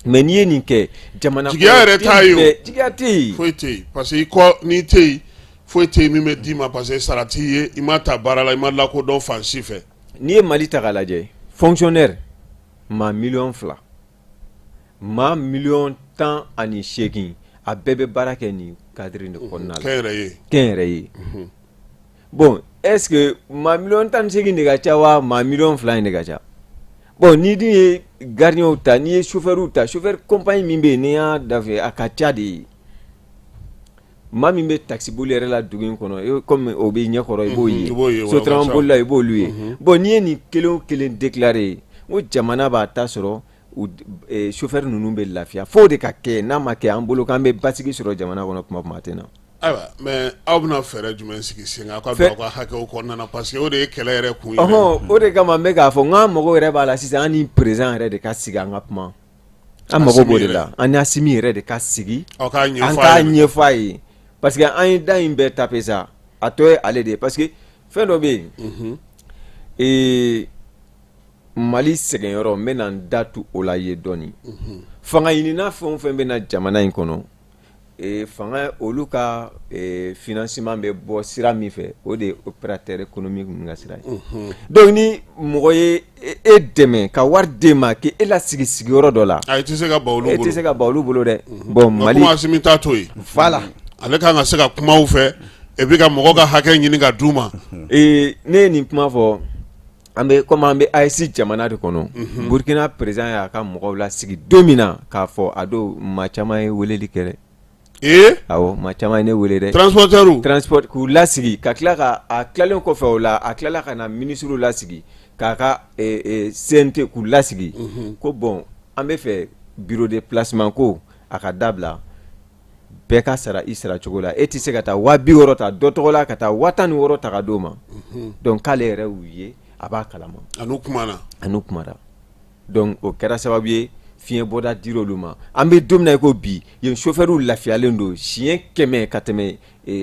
Speaker 7: mais n'i ye nin kɛ jamana
Speaker 3: jigiya yɛrɛ t'a ye o
Speaker 7: jigiya tɛ yen
Speaker 3: foyi tɛ yen parce que i kɔ n'i tɛ yen foyi tɛ yen min bɛ d'i ma parce que sara t'i ye i ma ta baara la i ma lakodɔn fan si fɛ
Speaker 7: n'i ye Mali ta k'a lajɛ fonctionnaire maa 2,000,000 maa 1,800,000 a bɛɛ bɛ baara kɛ nin cadre de kɔnɔna la kɛnyɛrɛ ye bon est ce que maa 1,800,000 de ka ca wa maa 2,000,000 de ka ca bon n'i dun ye gardien ta n'i ye chauffeur ta chauffeur compagnie min bɛ yen n'i y'a dafɛ a ka ca de ye maa min bɛ taxi boli yɛrɛ la dugu in kɔnɔ comme o bɛ ɲɛkɔrɔ i b'o ye sotraman bolila i b'olu ye bon n'i ye nin kelen o kelen déclaré o jamana b'a ta sɔrɔ chauffeur ninnu bɛ lafiya fo de ka kɛ n'a ma kɛ an bolo k'an bɛ basigi sɔrɔ jamana kɔnɔ kuma kuma tɛ na
Speaker 3: ayiwa mais aw bɛna fɛɛrɛ jumɛn sigi sen kan aw ka don aw ka hakɛw kɔnɔna na parce que o de ye kɛlɛ yɛrɛ kun ye
Speaker 7: o de kama n bɛ k'a fɔ n k'an mago yɛrɛ b'a la sisan an ni président yɛrɛ de ka sigi an ka kuma an mago b'o de la an ni Asimi yɛrɛ de ka sigi an k'a ɲɛfɔ a ye parce que an ye da in bɛɛ taper sa a tɔ ye ale de ye parce que fɛn dɔ bɛ yen Mali sɛgɛnyɔrɔ n bɛna n da tu o la ye dɔɔni fanga ɲinina fɛn o fɛn bɛ na jamana in kɔnɔ fanga olu ka financement bɛ bɔ sira min fɛ o de ye opérateur économique ninnu ka sira ye donc ni mɔgɔ ye e dɛmɛ ka wari d'e ma k'e la sigi sigiyɔrɔ dɔ la
Speaker 3: i tɛ se ka ban olu bolo
Speaker 7: e tɛ se ka ban olu bolo dɛ bon Mali
Speaker 3: kuma Asimi t'a to yen
Speaker 7: voilà
Speaker 3: ale kan ka se ka kuma u fɛ et puis ka mɔgɔ ka hakɛ ɲini ka d'u ma
Speaker 7: ne ye nin kuma fɔ an bɛ comme an bɛ AES jamana de kɔnɔ Burkina président y'a ka mɔgɔw la sigi don min na k'a fɔ a don maa caman ye weleli kɛ dɛ awɔ maa caman ye ne wele dɛ transport k'u lasigi ka tila ka a tilalen kɔfɛ o la a tilala ka na ministre lasigi k'a ka CNT k'u lasigi ko bon an bɛ fɛ bureau de placement ko a ka dabila bɛɛ ka sara i sara cogo la e tɛ se ka taa 60,000 ta dɔ tɔgɔ la ka taa 16,000 ta ka d'o ma donc k'ale yɛrɛ y'u ye a b'a kalama
Speaker 3: a n'u kumana
Speaker 7: donc o kɛra sababu ye fiɲɛ bɔda dira olu ma an bɛ don min na i ko bi yen chauffeur lafiyalen don siɲɛ 100 ka tɛmɛ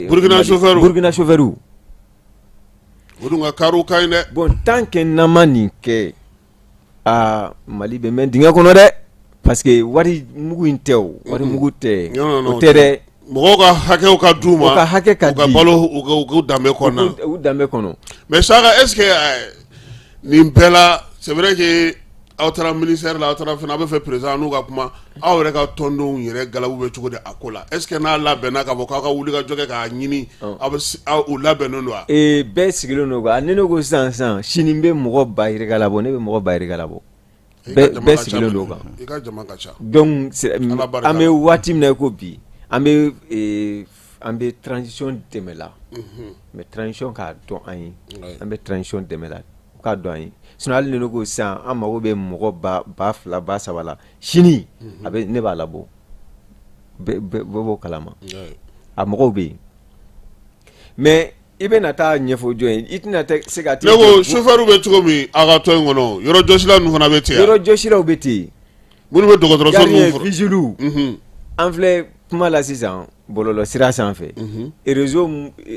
Speaker 7: Burkina chauffeur
Speaker 3: o dun ka kariw ka ɲi dɛ
Speaker 7: bon tant que n'an ma nin kɛ Mali bɛ mɛn dingɛ kɔnɔ dɛ parce que wari mugu in tɛ o wari mugu tɛ o tɛ dɛ
Speaker 3: mɔgɔw ka hakɛw ka d'u ma
Speaker 7: u ka hakɛ ka di
Speaker 3: u ka balo u danbe kɔnɔ
Speaker 7: u danbe kɔnɔ
Speaker 3: mais Saka est ce que nin bɛɛ la c'est vrai que aw taara ministère la aw taara fɛnɛ aw bɛ fɛ président n'u ka kuma aw yɛrɛ ka tɔndenw yɛrɛ galabu bɛ cogo di a ko la est ce que n'a labɛnna k'a fɔ k'aw ka wuli ka jɔ kɛ k'a ɲini aw u labɛnnen don wa
Speaker 7: bɛɛ sigilen don quoi ne ko sisan sini n bɛ mɔgɔ ba yirika labɔ ne bɛ mɔgɔ ba yirika labɔ bɛɛ sigilen don quoi
Speaker 3: i ka jama ka ca
Speaker 7: donc an bɛ waati min na i ko bi an bɛ transition dɛmɛ la mais transition k'a dɔn an ye an bɛ transition dɛmɛ la u k'a dɔn an ye sinon hali ne ko sisan an mago bɛ mɔgɔ ba 2 ba 3 la sini ne b'a labɔ bɛɛ b'o kalama a mɔgɔw bɛ yen mais i bɛ na taa ɲɛfɔ jɔn ye i tɛna se ka.
Speaker 3: ne ko chauffeur bɛ cogo min a ka tɔn in kɔnɔ yɔrɔ jɔsila ninnu fana bɛ ten.
Speaker 7: yɔrɔ jɔsilaw bɛ ten.
Speaker 3: minnu bɛ dɔgɔtɔrɔso ninnu
Speaker 7: fɔ. vigile an filɛ kuma la sisan bɔlɔlɔ sira sanfɛ réseau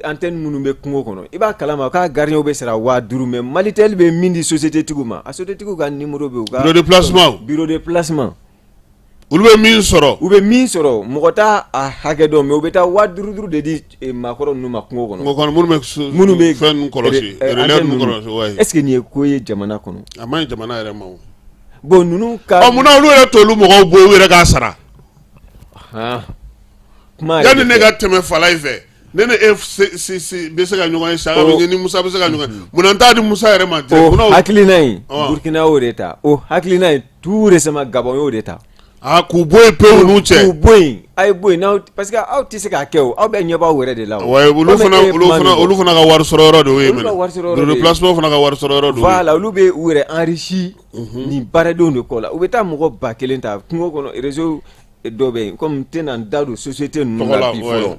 Speaker 7: antenne minnu bɛ kungo kɔnɔ i b'a kalama k'a gardien bɛ sara 5000 mais Malitel bɛ min di société tigiw ma a société tigiw ka numéro bɛ u ka bureau de placement
Speaker 3: olu bɛ min sɔrɔ
Speaker 7: mɔgɔ t'a a hakɛ dɔn mais u bɛ taa 5000 de di maakɔrɔ ninnu ma kungo kɔnɔ
Speaker 3: minnu bɛ fɛn ninnu kɔlɔsi relais ninnu kɔlɔsi
Speaker 7: est ce que nin ye ko ye jamana kɔnɔ
Speaker 3: a ma ɲi jamana yɛrɛ ma o
Speaker 7: bon ninnu ka
Speaker 3: munna olu yɛrɛ t'olu mɔgɔw bɔ u yɛrɛ k'a sara yanni ne ka tɛmɛ fala in fɛ ne ni e bɛ se ka ɲɔgɔn ye Saka bɛ ni Musa bɛ se ka ɲɔgɔn ye munna n t'a di Musa yɛrɛ ma
Speaker 7: hakilina in Burkina y'o de ta o hakilina in tout récemment Gabon y'o de ta
Speaker 3: k'u bɔ yen pewu n'u cɛ
Speaker 7: k'u bɔ yen a ye bɔ yen n'aw parce que aw tɛ se k'a kɛ o aw bɛ ɲɛ b'aw yɛrɛ de la o
Speaker 3: olu fana ka wari sɔrɔ yɔrɔ de y'o ye bureau de placement fana ka wari sɔrɔ yɔrɔ de y'o ye
Speaker 7: voilà olu bɛ u yɛrɛ enrichi nin baaradenw de kɔ la u bɛ taa mɔgɔ 1000 ta kungo kɔnɔ réseau dɔ bɛ yen comme tɛna n da don société ninnu la bi fɔlɔ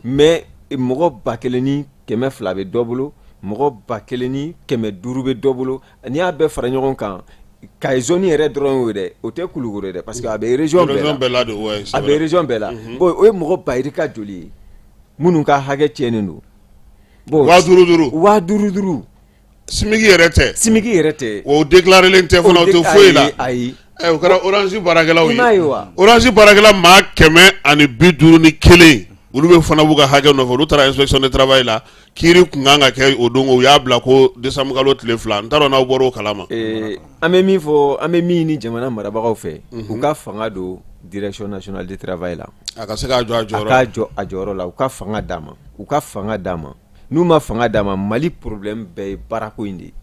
Speaker 7: mais mɔgɔ 1200 bɛ dɔ bolo mɔgɔ 1500 bɛ dɔ bolo n'i y'a bɛɛ fara ɲɔgɔn kan ka zone yɛrɛ dɔrɔn y'o dɛ o tɛ Kulukoro dɛ parce que a bɛ région bɛɛ la a bɛ région bɛɛ la bon o ye mɔgɔ 2000 ka joli ye minnu ka hakɛ tiɲɛnen don bon 5000
Speaker 3: simiki yɛrɛ tɛ o déclarelen tɛ fana o tɛ foyi la
Speaker 7: ayi
Speaker 3: o kɛra Orange baarakɛlaw ye Orange baarakɛla maa 151 olu bɛ fana b'u ka hakɛ nɔfɛ olu taara inspection de travail la kiiri kun kan ka kɛ o don u y'a bila ko décembre kalo tile 2 n t'a dɔn n'aw bɔra o kalama
Speaker 7: an bɛ min fɔ an bɛ min ɲini jamana marabagaw fɛ u ka fanga don direction nationale du travail la
Speaker 3: a ka se k'a jɔ
Speaker 7: a jɔyɔrɔ la u ka fanga d'a ma n'u ma fanga d'a ma Mali problème bɛɛ ye baarako in de ye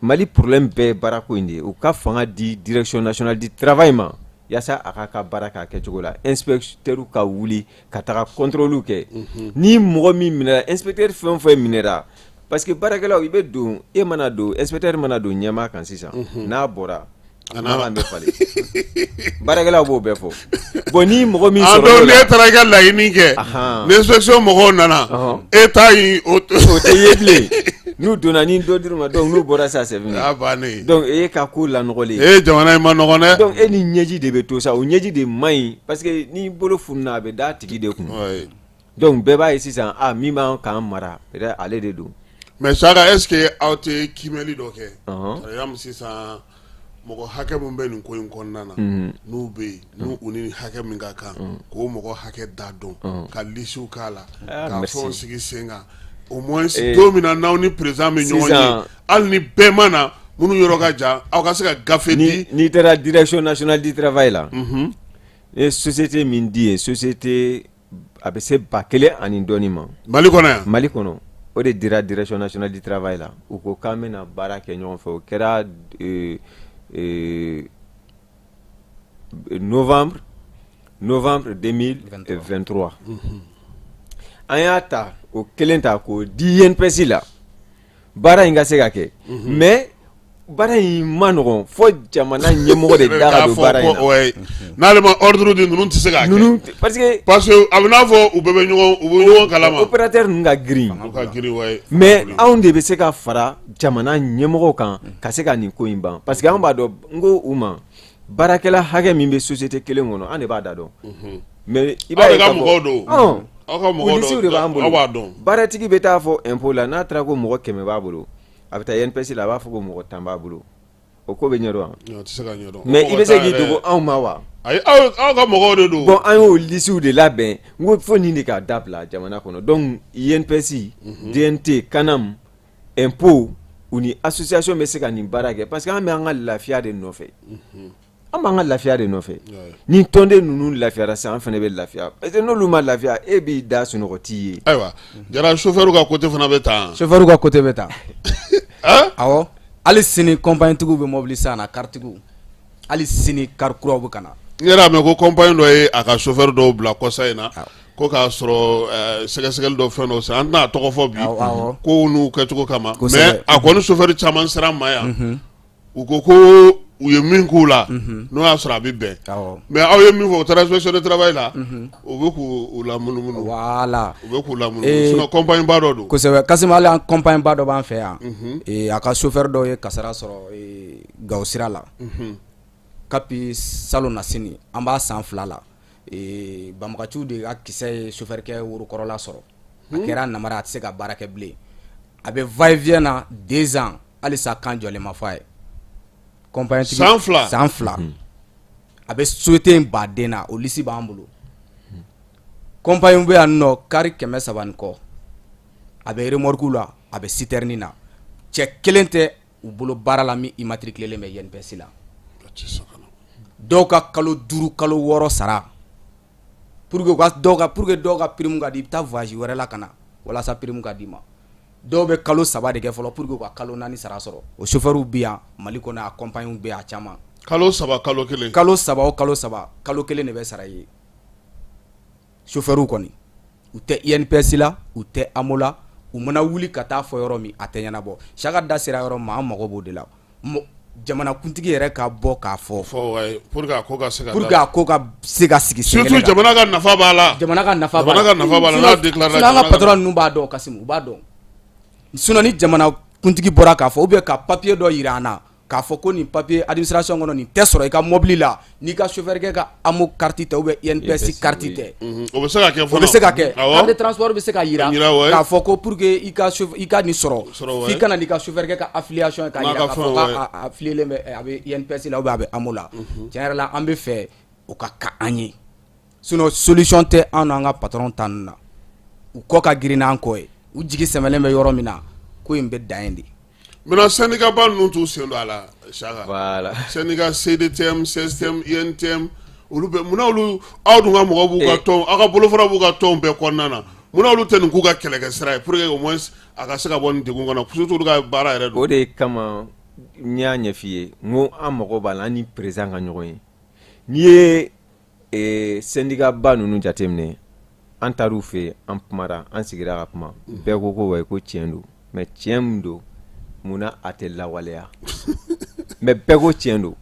Speaker 7: Mali problème bɛɛ ye baarako in de ye u ka fanga di direction nationale du travail ma yasa a ka baara k'a kɛcogo la inspecteur ka wuli ka taga contrôle kɛ ni mɔgɔ min minɛra inspecteur fɛn o fɛn minɛra parce que baarakɛlaw i bɛ don e mana don inspecteur mana don ɲɛmaa kan sisan n'a bɔra an bɛ falen baarakɛlaw b'o bɛɛ fɔ bon ni mɔgɔ min sɔrɔ
Speaker 3: donc n'e taara i ka laɲini kɛ ni inspection mɔgɔw nana e t'a ye o
Speaker 7: tɛ ye bilen n'u donna ni dɔ dir'u ma donc n'u bɔra sa c'est fini donc e ka ko lanɔgɔlen
Speaker 3: jamana in ma nɔgɔn dɛ
Speaker 7: donc e ni ɲɛji de bɛ to sa o ɲɛji de man ɲi parce que ni bolo fununa a bɛ da tigi de kun donc bɛɛ b'a ye sisan min b'an k'an mara peut-être ale de don
Speaker 3: mais Saka est-ce que aw tɛ kimɛli dɔ kɛ par exemple sisan mɔgɔ hakɛ min bɛ nin ko in kɔnɔna na n'u bɛ yen n'u ni hakɛ min ka kan k'o mɔgɔ hakɛ da dɔn ka lisiw k'a la ka fɛnw sigi sen kan au moins don min na n'aw ni président bɛ ɲɔgɔn ye hali ni bɛɛ ma na minnu yɔrɔ ka jan aw ka se ka gafe di
Speaker 7: n'i taara direction nationale du travail la ye société min di ye société a bɛ se 1000 ani dɔɔnin ma
Speaker 3: Mali kɔnɔ yan
Speaker 7: Mali kɔnɔ o de dira direction nationale du travail la u ko k'an bɛna baara kɛ ɲɔgɔn fɛ o kɛra novembre 2023 an y'a ta o kelen ta k'o di INPS la baara in ka se ka kɛ mais baara in ma nɔgɔn fo jamana ɲɛmɔgɔ de da ka don baara in
Speaker 3: na n'ale ma ordre di ninnu tɛ se k'a kɛ parce que a bɛ n'a fɔ u bɛɛ bɛ ɲɔgɔn kalama
Speaker 7: opérateur ninnu ka girin mais anw de bɛ se ka fara jamana ɲɛmɔgɔw kan ka se ka nin ko in ban parce que an b'a dɔn n ko u ma baarakɛla hakɛ min bɛ société kelen kɔnɔ an de b'a da dɔn mais i b'a ye k'a fɔ policiers de b'an bolo baaratigi bɛ taa fɔ impôt la n'a taara ko mɔgɔ 100 b'a bolo a bɛ taa INPS la a b'a fɔ ko mɔgɔ 10 b'a bolo o ko bɛ ɲɛdɔn mais i bɛ se k'i dogo anw ma wa
Speaker 3: ayi aw ka mɔgɔw de don
Speaker 7: bon an y'o lisiw de labɛn n ko fo nin de ka dabila jamana kɔnɔ donc INPS DNT Kanam impôt u ni association bɛ se ka nin baara kɛ parce que an bɛ an ka lafiya de nɔfɛ an b'an ka lafiya de nɔfɛ ni tɔnden ninnu lafiyara sisan an fana bɛ lafiya parce que n'olu ma lafiya e b'i da sunɔgɔ t'i ye
Speaker 3: ayiwa jara chauffeur ka côté fana bɛ tan
Speaker 8: chauffeur ka côté bɛ tan awɔ hali sini compagnie tigiw bɛ mobili san na car tigiw hali sini car kuraw bɛ ka na
Speaker 3: n yɛrɛ y'a mɛn ko compagnie dɔ ye a ka chauffeur dɔw bila kɔsa in na ko k'a sɔrɔ sɛgɛsɛgɛli dɔ fɛn dɔ sen an tɛna tɔgɔ fɔ bi ko n'u kɛcogo kama mais a kɔni chauffeur caman sera an ma yan u ko u ye min k'u la n'o y'a sɔrɔ a bɛ bɛn mais aw ye min fɔ u taara inspection de travail la u bɛ k'u lamunumunu
Speaker 8: voilà
Speaker 3: u bɛ k'u lamunumunu sinon compagnie ba dɔ don
Speaker 8: kosɛbɛ Kasimu hali compagnie ba dɔ b'an fɛ yan a ka chauffeur dɔ ye kasara sɔrɔ Gawo sira la kapi salon na sini an b'a san 2 la banbagaciw de ka kisɛ ye chauffeur kɛ worokɔrɔla sɔrɔ a kɛra namara a tɛ se ka baara kɛ bilen a bɛ va-et-vient na 2 ans halisa kan jɔlen ma fɔ a ye compagnie tigi san 2 a bɛ société in baden na o lisi b'an bolo compagnie bɛ yan nɔ kari 300 ni kɔ a bɛ remorque la a bɛ citerne na cɛ kelen tɛ u bolo baara la min immatriculé bɛ INPS la dɔw ka kalo 5 kalo 6 sara pour que dɔw ka prime ka di i bɛ taa voyage wɛrɛ la ka na walasa prime ka di ma dɔw bɛ kalo 3 de kɛ fɔlɔ pour que ka kalo 4 sara sɔrɔ o chauffeur bɛ yan Mali kɔnɔ a compagnie bɛ a caman
Speaker 3: kalo 3 kalo 1
Speaker 8: kalo 3 o kalo 3 kalo 1 de bɛ sara ye chauffeur kɔni u tɛ INPS la u tɛ AMO la u mana wuli ka taa fɔ yɔrɔ min a tɛ ɲɛnabɔ Saka da sera yɔrɔ ma an mago b'o de la jamana kuntigi yɛrɛ ka bɔ k'a fɔ
Speaker 3: pour que a ko ka
Speaker 8: se ka sigi
Speaker 3: surtout jamana ka nafa b'a la
Speaker 8: jamana ka nafa b'a la
Speaker 3: n'a déclaré
Speaker 8: an ka patron ninnu b'a dɔn Kasimu u b'a dɔn sinon ni jamana kuntigi bɔra k'a fɔ ou bien ka papier dɔ yira an na k'a fɔ ko nin papier administration kɔnɔ nin tɛ sɔrɔ i ka mobile la n'i ka chauffeur kɛ ka AMO carte tɛ ou bien INPS carte tɛ
Speaker 3: o bɛ se ka kɛ
Speaker 8: o bɛ se ka kɛ carte de transport bɛ se ka yira k'a fɔ ko pour que i ka nin sɔrɔ f'i kana n'i ka chauffeur kɛ ka affiliation k'a yira k'a fɔ k'a affilié bɛ a bɛ INPS la ou bien a bɛ AMO la tiɲɛ yɛrɛ la an bɛ fɛ o ka kan an ye sinon solution tɛ an n'an ka patron ta ninnu na u kɔ ka girin n'an kɔ ye u jigi sɛmɛlen bɛ yɔrɔ min na ko in bɛ dan yen de.
Speaker 3: Maintenant syndicat ba ninnu t'u sen don a la Saka voilà syndicat CDTM CSTM INTM olu bɛ munna olu aw dun ka mɔgɔw b'u ka tɔn aw ka bolofara b'u ka tɔn bɛɛ kɔnɔna na munna olu tɛ nin k'u ka kɛlɛkɛ sira ye pour que au moins a ka se ka bɔ nin degun kɔnɔ surtout olu ka baara yɛrɛ don
Speaker 7: o de kama n y'a ɲɛf'i ye n ko an mago b'a la an ni président ka ɲɔgɔn ye n'i ye syndicat ba ninnu jateminɛ an taar'u fɛ yen an kumara an sigira ka kuma bɛɛ ko ko wayi ko tiɲɛ don mais tiɲɛ min don munna a tɛ lawaleya mais bɛɛ ko tiɲɛ don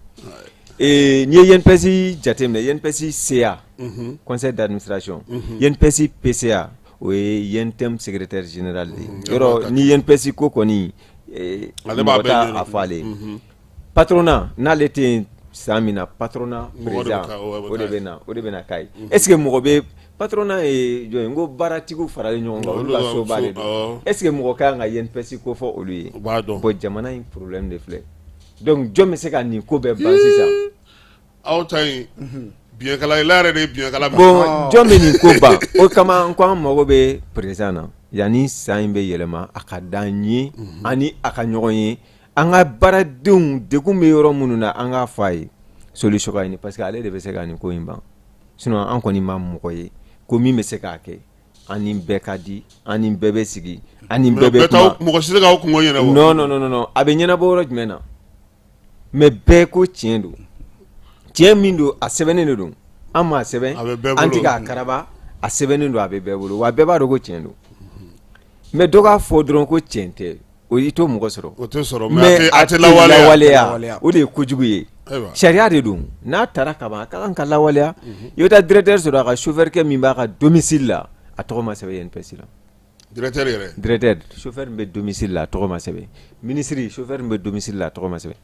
Speaker 7: n'i ye INPS jateminɛ INPS CA conseil d'administration INPS PCA o ye INTM secrétaire général de ye yɔrɔ ni INPS ko kɔni mɔgɔ t'a a fɔ ale ye patronat n'ale tɛ yen san min na patronat président o de bɛ na k'a ye est-ce que mɔgɔ bɛ patronat ye jɔn ye n ko baaratigiw faralen ɲɔgɔn kan olu ka soba de don est-ce que mɔgɔ ka kan ka INPS ko fɔ olu ye bon jamana in problème de filɛ donc jɔn bɛ se ka nin ko bɛɛ ban sisan
Speaker 3: aw ta in biɲɛkala ila yɛrɛ de ye biɲɛkala
Speaker 7: bon jɔn bɛ nin ko ban o kama n ko an mago bɛ président na yanni san in bɛ yɛlɛma a ka d'an ye ani a ka ɲɔgɔn ye an ka baaradenw degun bɛ yɔrɔ minnu na an k'a fɔ a ye solution ka ɲini parce que ale de bɛ se ka nin ko in ban sinon an kɔni ma mɔgɔ ye ko min bɛ se k'a kɛ an ni bɛɛ ka di an ni bɛɛ bɛ sigi an ni bɛɛ bɛ kuma
Speaker 3: mɔgɔ si tɛ k'aw kungo ɲɛnabɔ
Speaker 7: non a bɛ ɲɛnabɔ yɔrɔ jumɛn na mais bɛɛ ko tiɲɛ don tiɲɛ min don a sɛbɛnnen de don an m'a sɛbɛn an tɛ k'a karaba a sɛbɛnnen don a bɛ bɛɛ bolo wa bɛɛ b'a dɔn ko tiɲɛ don mais dɔ k'a fɔ dɔrɔn ko tiɲɛ tɛ o i t'o mɔgɔ sɔrɔ
Speaker 3: o tɛ sɔrɔ
Speaker 7: mais a tɛ lawaleya o de ye kojugu ye sariya de don n'a taara kaban a ka kan ka lawaleya i bɛ taa directeur sɔrɔ a ka chauffeur kɛ min b'a ka domicile la a tɔgɔ ma sɛbɛn INPS la directeur chauffeur min bɛ domicile la a tɔgɔ ma sɛbɛn ministre chauffeur min bɛ domicile la a tɔgɔ ma sɛbɛn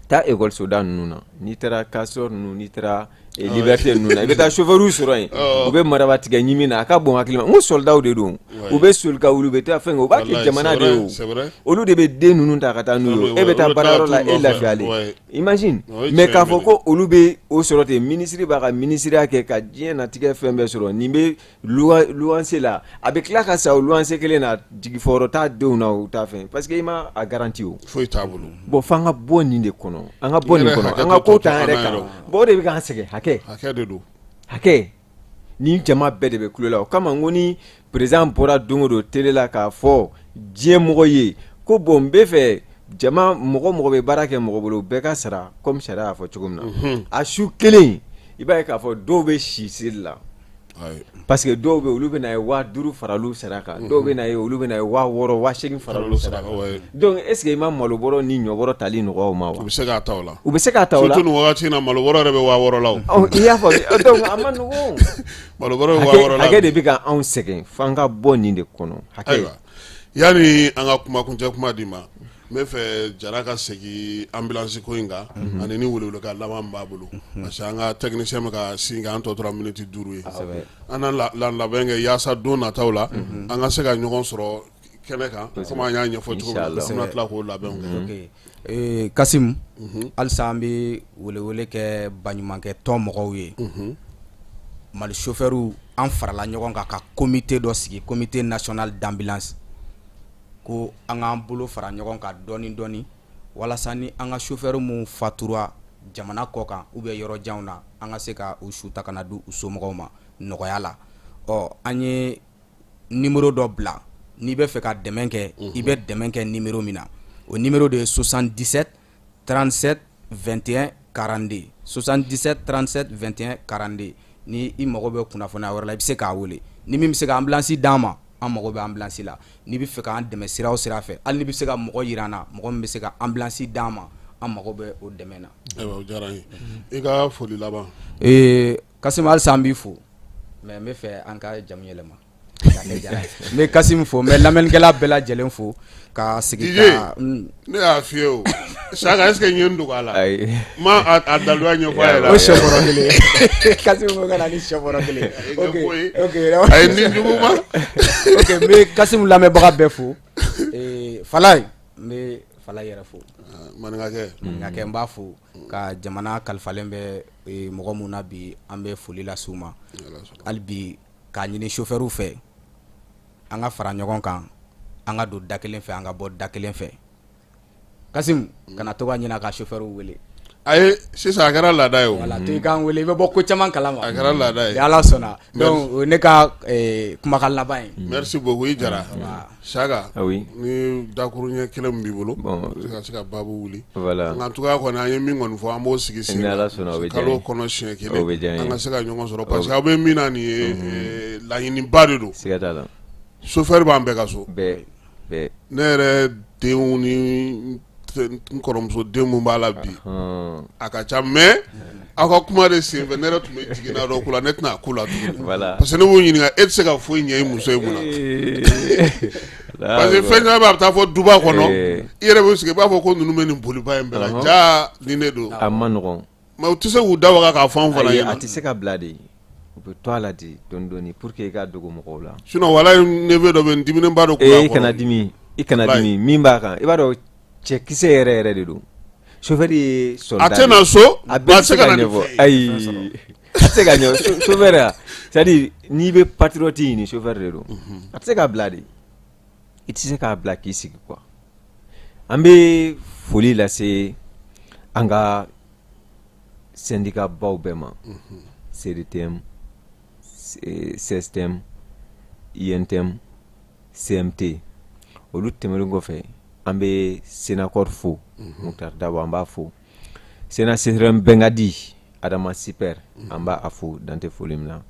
Speaker 7: taa école soda ninnu na n'i taara Castor ninnu n'i taara Liberté ninnu na i bɛ taa chauffeur sɔrɔ yen u bɛ maraba tigɛ ɲimi na a ka bon hakili ma n ko soldat de don u bɛ soli ka wuli u bɛ taa fɛn kɛ u b'a kɛ jamana de ye olu de bɛ den ninnu ta ka taa n'u ye e bɛ taa baarayɔrɔ la e lafiyalen imagine mais k'a fɔ ko olu bɛ o sɔrɔ ten ministre b'a ka ministeriya kɛ ka diɲɛ natigɛ fɛn bɛɛ sɔrɔ nin bɛ luwanse la a bɛ tila ka sa o luwanse kelen na jigifɔyɔrɔ t'a denw na o t'a fɛn parce que i ma a garanti o
Speaker 3: foyi t'a bolo
Speaker 7: bon f'an ka bɔ nin de kɔnɔ an ka bɔ nin kɔnɔ an ka ko t'an yɛrɛ kan bon o de bɛ k'an sɛgɛn
Speaker 3: hakɛ de don
Speaker 7: hakɛ ni jama bɛɛ de bɛ kulo la o kama n ko ni président bɔra don o don télé la k'a fɔ diɲɛ mɔgɔ ye ko bon n bɛ fɛ jama mɔgɔ bɛ baara kɛ mɔgɔ bolo bɛɛ ka sara comme sariya y'a fɔ cogo min na a su kelen i b'a ye k'a fɔ dɔw bɛ si seli la parce que dɔw bɛ olu bɛ na ye 5000 fara olu sara kan dɔw bɛ na ye olu bɛ na ye 6000 fara olu sara kan donc est ce que i ma malo bɔrɔ ni ɲɔ bɔrɔ tali nɔgɔya o ma wa
Speaker 3: u bɛ se k'a ta o la
Speaker 7: surtout
Speaker 3: nin wagati in na malo bɔrɔ yɛrɛ bɛ 6000 la o
Speaker 7: i y'a fɔ donc a ma nɔgɔn
Speaker 3: malo bɔrɔ bɛ 6000 la
Speaker 7: hakɛ de bɛ ka anw sɛgɛn f'an ka bɔ nin de kɔnɔ hakɛ
Speaker 3: yanni an ka kuma kuncɛ kuma di ma me fɛ Jara ka segi ambulance ko in kan ani ni wele ka laban b'a bolo parce que an ka technicien bɛ ka sin kan an tɔ tora minute 5 ye an labɛn kɛ yaasa don nataw la an ka se ka ɲɔgɔn sɔrɔ kɛnɛ kan comme an y'a ɲɛfɔ cogo min na an bɛna tila k'o labɛn kɛ.
Speaker 8: Kasim halisa an bɛ welewele kɛ baɲumankɛ tɔn mɔgɔw ye Mali chauffeur an farala ɲɔgɔn kan ka comité dɔ sigi comité national d'ambulance ko an k'an bolo fara ɲɔgɔn kan dɔɔni walasa ni an ka chauffeur mun fatura jamana kɔ kan ou bien yɔrɔ janw na an ka se ka u su ta kana di u somɔgɔw ma nɔgɔya la. An ye numéro dɔ bila n'i bɛ fɛ ka dɛmɛ kɛ i bɛ dɛmɛ kɛ numéro min na o numéro de ye 77 37 21 42 77 37 21 42 ni i mago bɛ kunnafoniya wɛrɛ la i bɛ se k'a wele ni min bɛ se ka ambulance d'an ma an mago bɛ ambulance la n'i bɛ fɛ k'an dɛmɛ sira o sira fɛ hali ni bɛ se ka mɔgɔ yira an na mɔgɔ min bɛ se ka ambulance d'an ma an mago bɛ o dɛmɛ na.
Speaker 3: Ayiwa o diyara n ye i ka foli laban.
Speaker 8: Kasim halisa an b'i fo mais n bɛ fɛ an ka jamu yɛlɛma n bɛ Kasim fo n bɛ lamɛnnikɛla bɛɛ lajɛlen fo ka sigi ka.
Speaker 3: Ne y'a f'i ye o Saka est-ce que n ye n dogo a la ma a daluya ɲɛfɔ a yɛrɛ.
Speaker 8: O sɛ bɔrɔ kelen Kasim ko ka na ni sɛ bɔrɔ kelen.
Speaker 3: A ye nin jugu ma.
Speaker 8: Ok n bɛ Kasim lamɛnbaga bɛɛ fo Falaye n bɛ Falaye yɛrɛ fo. Maninkakɛ n b'a fo ka jamana kalifalen bɛ mɔgɔ mun na bi an bɛ foli lase u ma hali bi k'a ɲini chauffeur fɛ an ka fara ɲɔgɔn kan an ka don da kelen fɛ an ka bɔ da kelen fɛ. Kasim kana to ka ɲina ka chauffeur wele.
Speaker 3: Ayi sisan a kɛra laada ye o.
Speaker 8: Voilà to i k'an wele i bɛ bɔ ko caman kalama.
Speaker 3: A kɛra laada ye.
Speaker 8: Ni Ala sɔnna donc ne ka kumakan laban ye.
Speaker 3: Merci beaucoup i Jara. Saka ni dakuru ɲɛ kelen min b'i bolo ka se ka baabu wuli. Nka cogoya kɔni an ye min kɔni fɔ an b'o sigi sen kan kalo kɔnɔ siɲɛ kelen an ka se ka ɲɔgɔn sɔrɔ parce que aw bɛ min na nin ye laɲiniba de don.
Speaker 7: Siga t'a la.
Speaker 3: Chauffeur b'an bɛɛ ka so.
Speaker 7: Bɛɛ.
Speaker 3: Ne yɛrɛ denw ni n kɔrɔmuso den mun b'a la bi a ka ca mais aw ka kuma de senfɛ ne yɛrɛ tun bɛ jigin n'a dɔ ko la ne tɛna ko la tuguni parce que ne b'o ɲininka e tɛ se ka foyi ɲɛ i muso ye mun na parce que fɛn caman bɛ a bɛ taa fɔ duba kɔnɔ i yɛrɛ bɛ sigi i b'a fɔ ko ninnu bɛ nin boliba in bɛɛ la jaa ni ne don
Speaker 7: a ma nɔgɔn
Speaker 3: mais u tɛ se k'u da waga k'a fɔ anw fana ɲɛna
Speaker 7: a tɛ se ka bila de u bɛ to a la de dɔɔni pour que i ka dogo mɔgɔw la
Speaker 3: sinon walayi neveu dɔ bɛ n diminenba dɔ kula kɔrɔ
Speaker 7: i kana dimi min b'a kan i b'a dɔn cɛ kisɛ yɛrɛ de don chauffeur ye soldat
Speaker 3: a tɛ na so
Speaker 7: a bɛɛ tɛ se ka ɲɛfɔ ayi a tɛ se ka ɲɛ chauffeur ya c'est à dire n'i bɛ patriote ɲini chauffeur de don a tɛ se ka bila de i tɛ se k'a bila k'i sigi quoi an bɛ foli lase an ka syndicat baw bɛɛ ma CDTM CSTM INTM CMT olu tɛmɛlen kɔfɛ an bɛ Sénacor fo Muktar Dabo an b'a fo Sénat Sérém Bengadi Adama Siper an b'a fo dan tɛ foli min na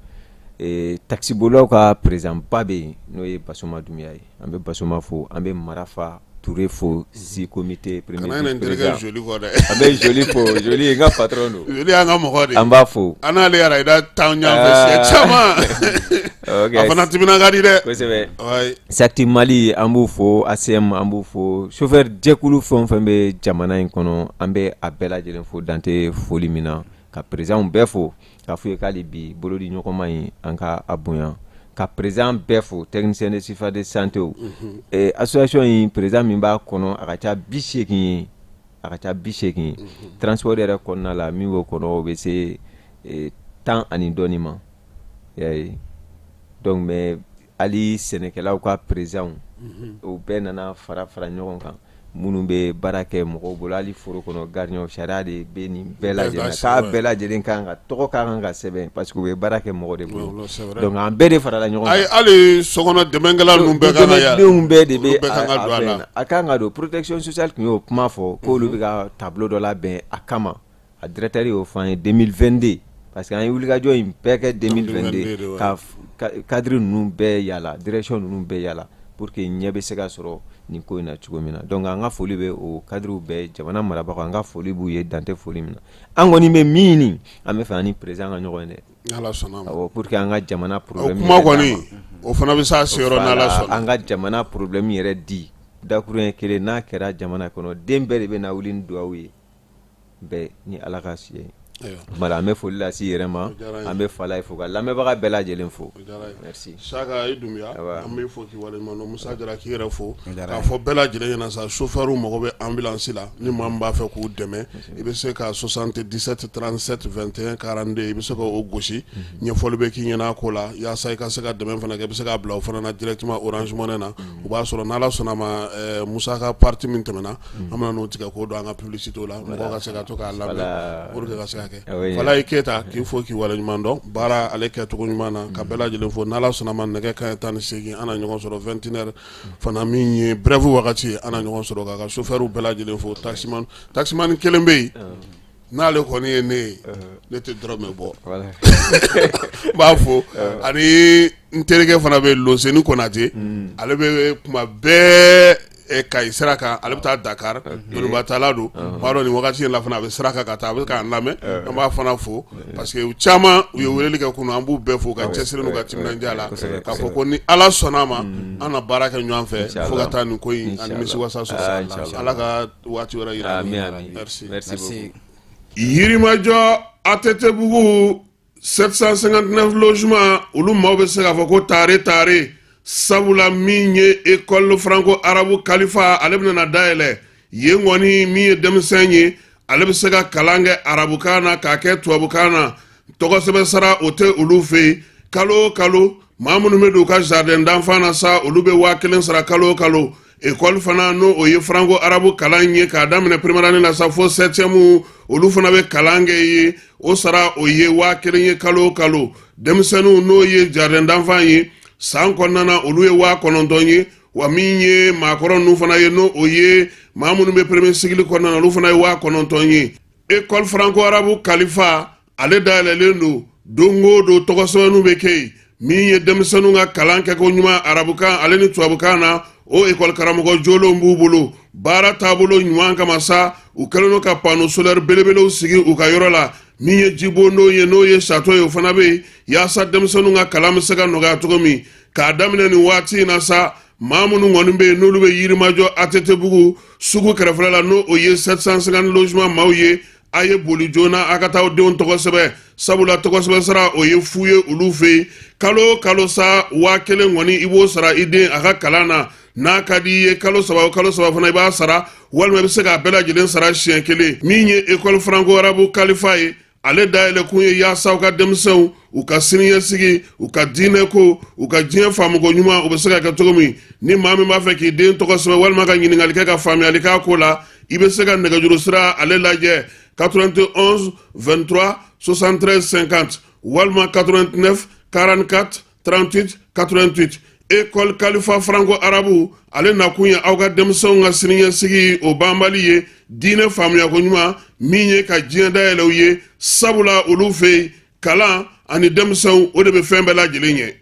Speaker 7: taxibolaw ka président ba bɛ yen n'o ye Basoma Dumbuya ye an bɛ Basoma fo an bɛ Marafa Touré fo si comité premier vice-président an bɛ Joli fo Joli ye n ka patron don
Speaker 3: Joli y'an ka mɔgɔ de
Speaker 7: an b'a fo
Speaker 3: an n'ale yɛrɛ i da taa ɲɔgɔn fɛ siɲɛ caman a fana timinan ka di dɛ
Speaker 7: kosɛbɛ Sakti Mali an b'u fo ACM an b'u fo chauffeur jɛkulu fɛn o fɛn bɛ jamana in kɔnɔ an bɛ a bɛɛ lajɛlen fo dan tɛ foli min na ka président bɛɛ fo k'a fɔ ye k'ale bi bolo di ɲɔgɔn ma in an ka a bonya ka président bɛɛ fo technicien de sifa de santé o association in président min b'a kɔnɔ a ka ca 80 ye transport yɛrɛ kɔnɔna la min b'o kɔnɔ o bɛ se 10 ani dɔɔni ma yaye donc mais hali sɛnɛkɛlaw ka président o bɛɛ nana fara ɲɔgɔn kan minnu bɛ baara kɛ mɔgɔw bolo hali foro kɔnɔ gardien sariya de bɛ nin bɛɛ lajɛlen k'a bɛɛ lajɛlen kan ka tɔgɔ ka kan ka sɛbɛn parce que u bɛ baara kɛ mɔgɔ de bolo donc an bɛɛ de farala ɲɔgɔn kan
Speaker 3: hali sokɔnɔ dɛmɛnkɛla ninnu bɛɛ kan ka yala
Speaker 7: denw bɛɛ de bɛ a kan ka don protection sociale tun y'o kuma fɔ k'olu bɛ ka tableau dɔ labɛn a kama a directeur y'o fɔ an ye 2022 parce que an ye wulikajɔ in bɛɛ kɛ 2022 ka cadre ninnu bɛɛ yala direction ninnu bɛɛ yala pour que ɲɛ bɛ se ka sɔrɔ nin ko in na cogo min na donc an ka foli bɛ o cadrew bɛɛ jamana marabagaw an ka foli b'u ye dan tɛ foli min na an kɔni bɛ min ɲini an bɛ fɛ an ni président ka ɲɔgɔn ye dɛ
Speaker 3: n'Ala sɔnna
Speaker 7: awɔ pour que an ka jamana problème
Speaker 3: kuma kɔni o fana bɛ s'a seyɔrɔ n'Ala sɔnna
Speaker 7: an ka jamana problème yɛrɛ di dakuru ye kelen n'a kɛra jamana kɔnɔ den bɛɛ de bɛ na wuli ni duwawu ye bɛɛ ni ala ka si ye Mala an bɛ foli lase yɛrɛ ma an bɛ Fala ye fo ka lamɛnbaga bɛɛ lajɛlen fo merci
Speaker 3: Saka i Dunbiya an bɛ fo k'i waleɲuman dɔn Musa Jara k'i yɛrɛ fo k'a fɔ bɛɛ lajɛlen ɲɛna sa chauffeur mago bɛ ambulance la ni maa min b'a fɛ k'u dɛmɛ i bɛ se ka 77 37 21 42 i bɛ se k'o gosi ɲɛfɔli bɛ k'i ɲɛna ko la yaasa i ka se ka dɛmɛ fana kɛ i bɛ se k'a bila o fana na directement Orange Money na o b'a sɔrɔ n'Ala sɔnna ma Musa ka partie min tɛmɛna an bɛna n'o tigɛ k'o don an ka publicité la mɔgɔw ka se ka to k'a lamɛn pour que ka se ka Fala i Keyita k'i fo k'i waleɲuman dɔn baara ale kɛcogo ɲuman na ka bɛɛ lajɛlen fo n'Ala sɔnna ma nɛgɛ kanɲɛ 18 an na ɲɔgɔn sɔrɔ 21h fana min ye brève wagati an na ɲɔgɔn sɔrɔ k'a ka chauffeur bɛɛ lajɛlen fo taximan kelen bɛ yen n'ale kɔni ye ne ye ne tɛ dɔrɔmɛ bɔ n b'a fo ani n terikɛ fana bɛ Lonseni Konate ale bɛ kuma bɛɛ Kayi sira kan ale bɛ taa Dakar dɔnniba tala don b'a dɔn nin wagati in la fana a bɛ sira kan ka taa a bɛ k'an lamɛn an b'a fana fo parce que u caman u ye weleli kɛ kunun an b'u bɛɛ fo ka cɛsiri n'u ka timinandiya la k'a fɔ ko ni Ala sɔnna ma an na baara kɛ ɲɔgɔn fɛ fo ka taa nin ko in ani nimisiwasa sɔrɔ Ala ka waati wɛrɛ yira merci Yirimajɔ ATT-Bugu 759 logements olu maaw bɛ se k'a fɔ ko tare sabula min ye école franco-arabe kalifa ale bɛna dayɛlɛ yen kɔni min ye denmisɛn ye ale bɛ se ka kalan kɛ arabukan na k'a kɛ tubabukan na tɔgɔsɛbɛ sara o tɛ olu fɛ yen kalo o kalo maa minnu bɛ don u ka jardin d'enfant na sa olu bɛ 1000 sara kalo o kalo école fana n'o o ye franco-arabe kalan ye k'a daminɛ première année la sa fo 7e olu fana bɛ kalan kɛ ye o sara o ye 1000 ye kalo o kalo denmisɛnninw n'o ye jardin d'enfant ye san kɔnɔna olu ye 9,000 ye wa min ye maakɔrɔ ninnu fana ye n'o o ye maa minnu bɛ premier cycle kɔnɔna olu fana ye 9,000 ye école franco-arabe kalifa ale dayɛlɛlen don o don tɔgɔsɛbɛnninw bɛ kɛ yen min ye denmisɛnninw ka kalan kɛko ɲuman arabukan ale ni tubabukan na o école karamɔgɔ jolenw b'u bolo baara taabolo ɲuman kama sa u kɛlen don ka panneau solaire belebelew sigi u ka yɔrɔ la min ye jibo n'o ye château ye o fana bɛ yen yaasa denmisɛnninw ka kalan bɛ se ka nɔgɔya cogo min k'a daminɛ nin waati in na sa maa minnu kɔni bɛ yen n'olu bɛ Yirimajɔ ATT-Bugu sugu kɛrɛfɛla la n'o o ye 750 logement maaw ye a ye boli joona a ka taa denw tɔgɔ sɛbɛn sabula tɔgɔsɛbɛ sara o ye fu ye olu fɛ yen kalo o kalo sa 1000 kɔni i b'o sara i den a ka kalan na n'a ka di i ye kalo saba fana i b'a sara walima i bɛ se k'a bɛɛ lajɛlen sara siɲɛ kelen min ye école franco-arabe kalifa ye ale dayɛlɛ kun ye yaasa u ka denmisɛnw u ka siniɲɛsigi u ka diinɛ ko u ka diɲɛ faamuko ɲuman u bɛ se ka kɛ cogo min ni maa min b'a fɛ k'i den tɔgɔ sɛbɛn walima ka ɲininkali kɛ ka faamuyali k'a ko la i bɛ se ka nɛgɛjuru sira ale lajɛ 91 23 73 50 walima 89 44 38 88 école kalifa franco-arabe ale nakun ye aw ka denmisɛnw ka siniɲɛsigi o banbali ye diinɛ faamuyako ɲuman min ye ka diɲɛ dayɛlɛ u ye sabula olu fɛ yen kalan ani denmisɛnw o de bɛ fɛn bɛɛ lajɛlen ɲɛ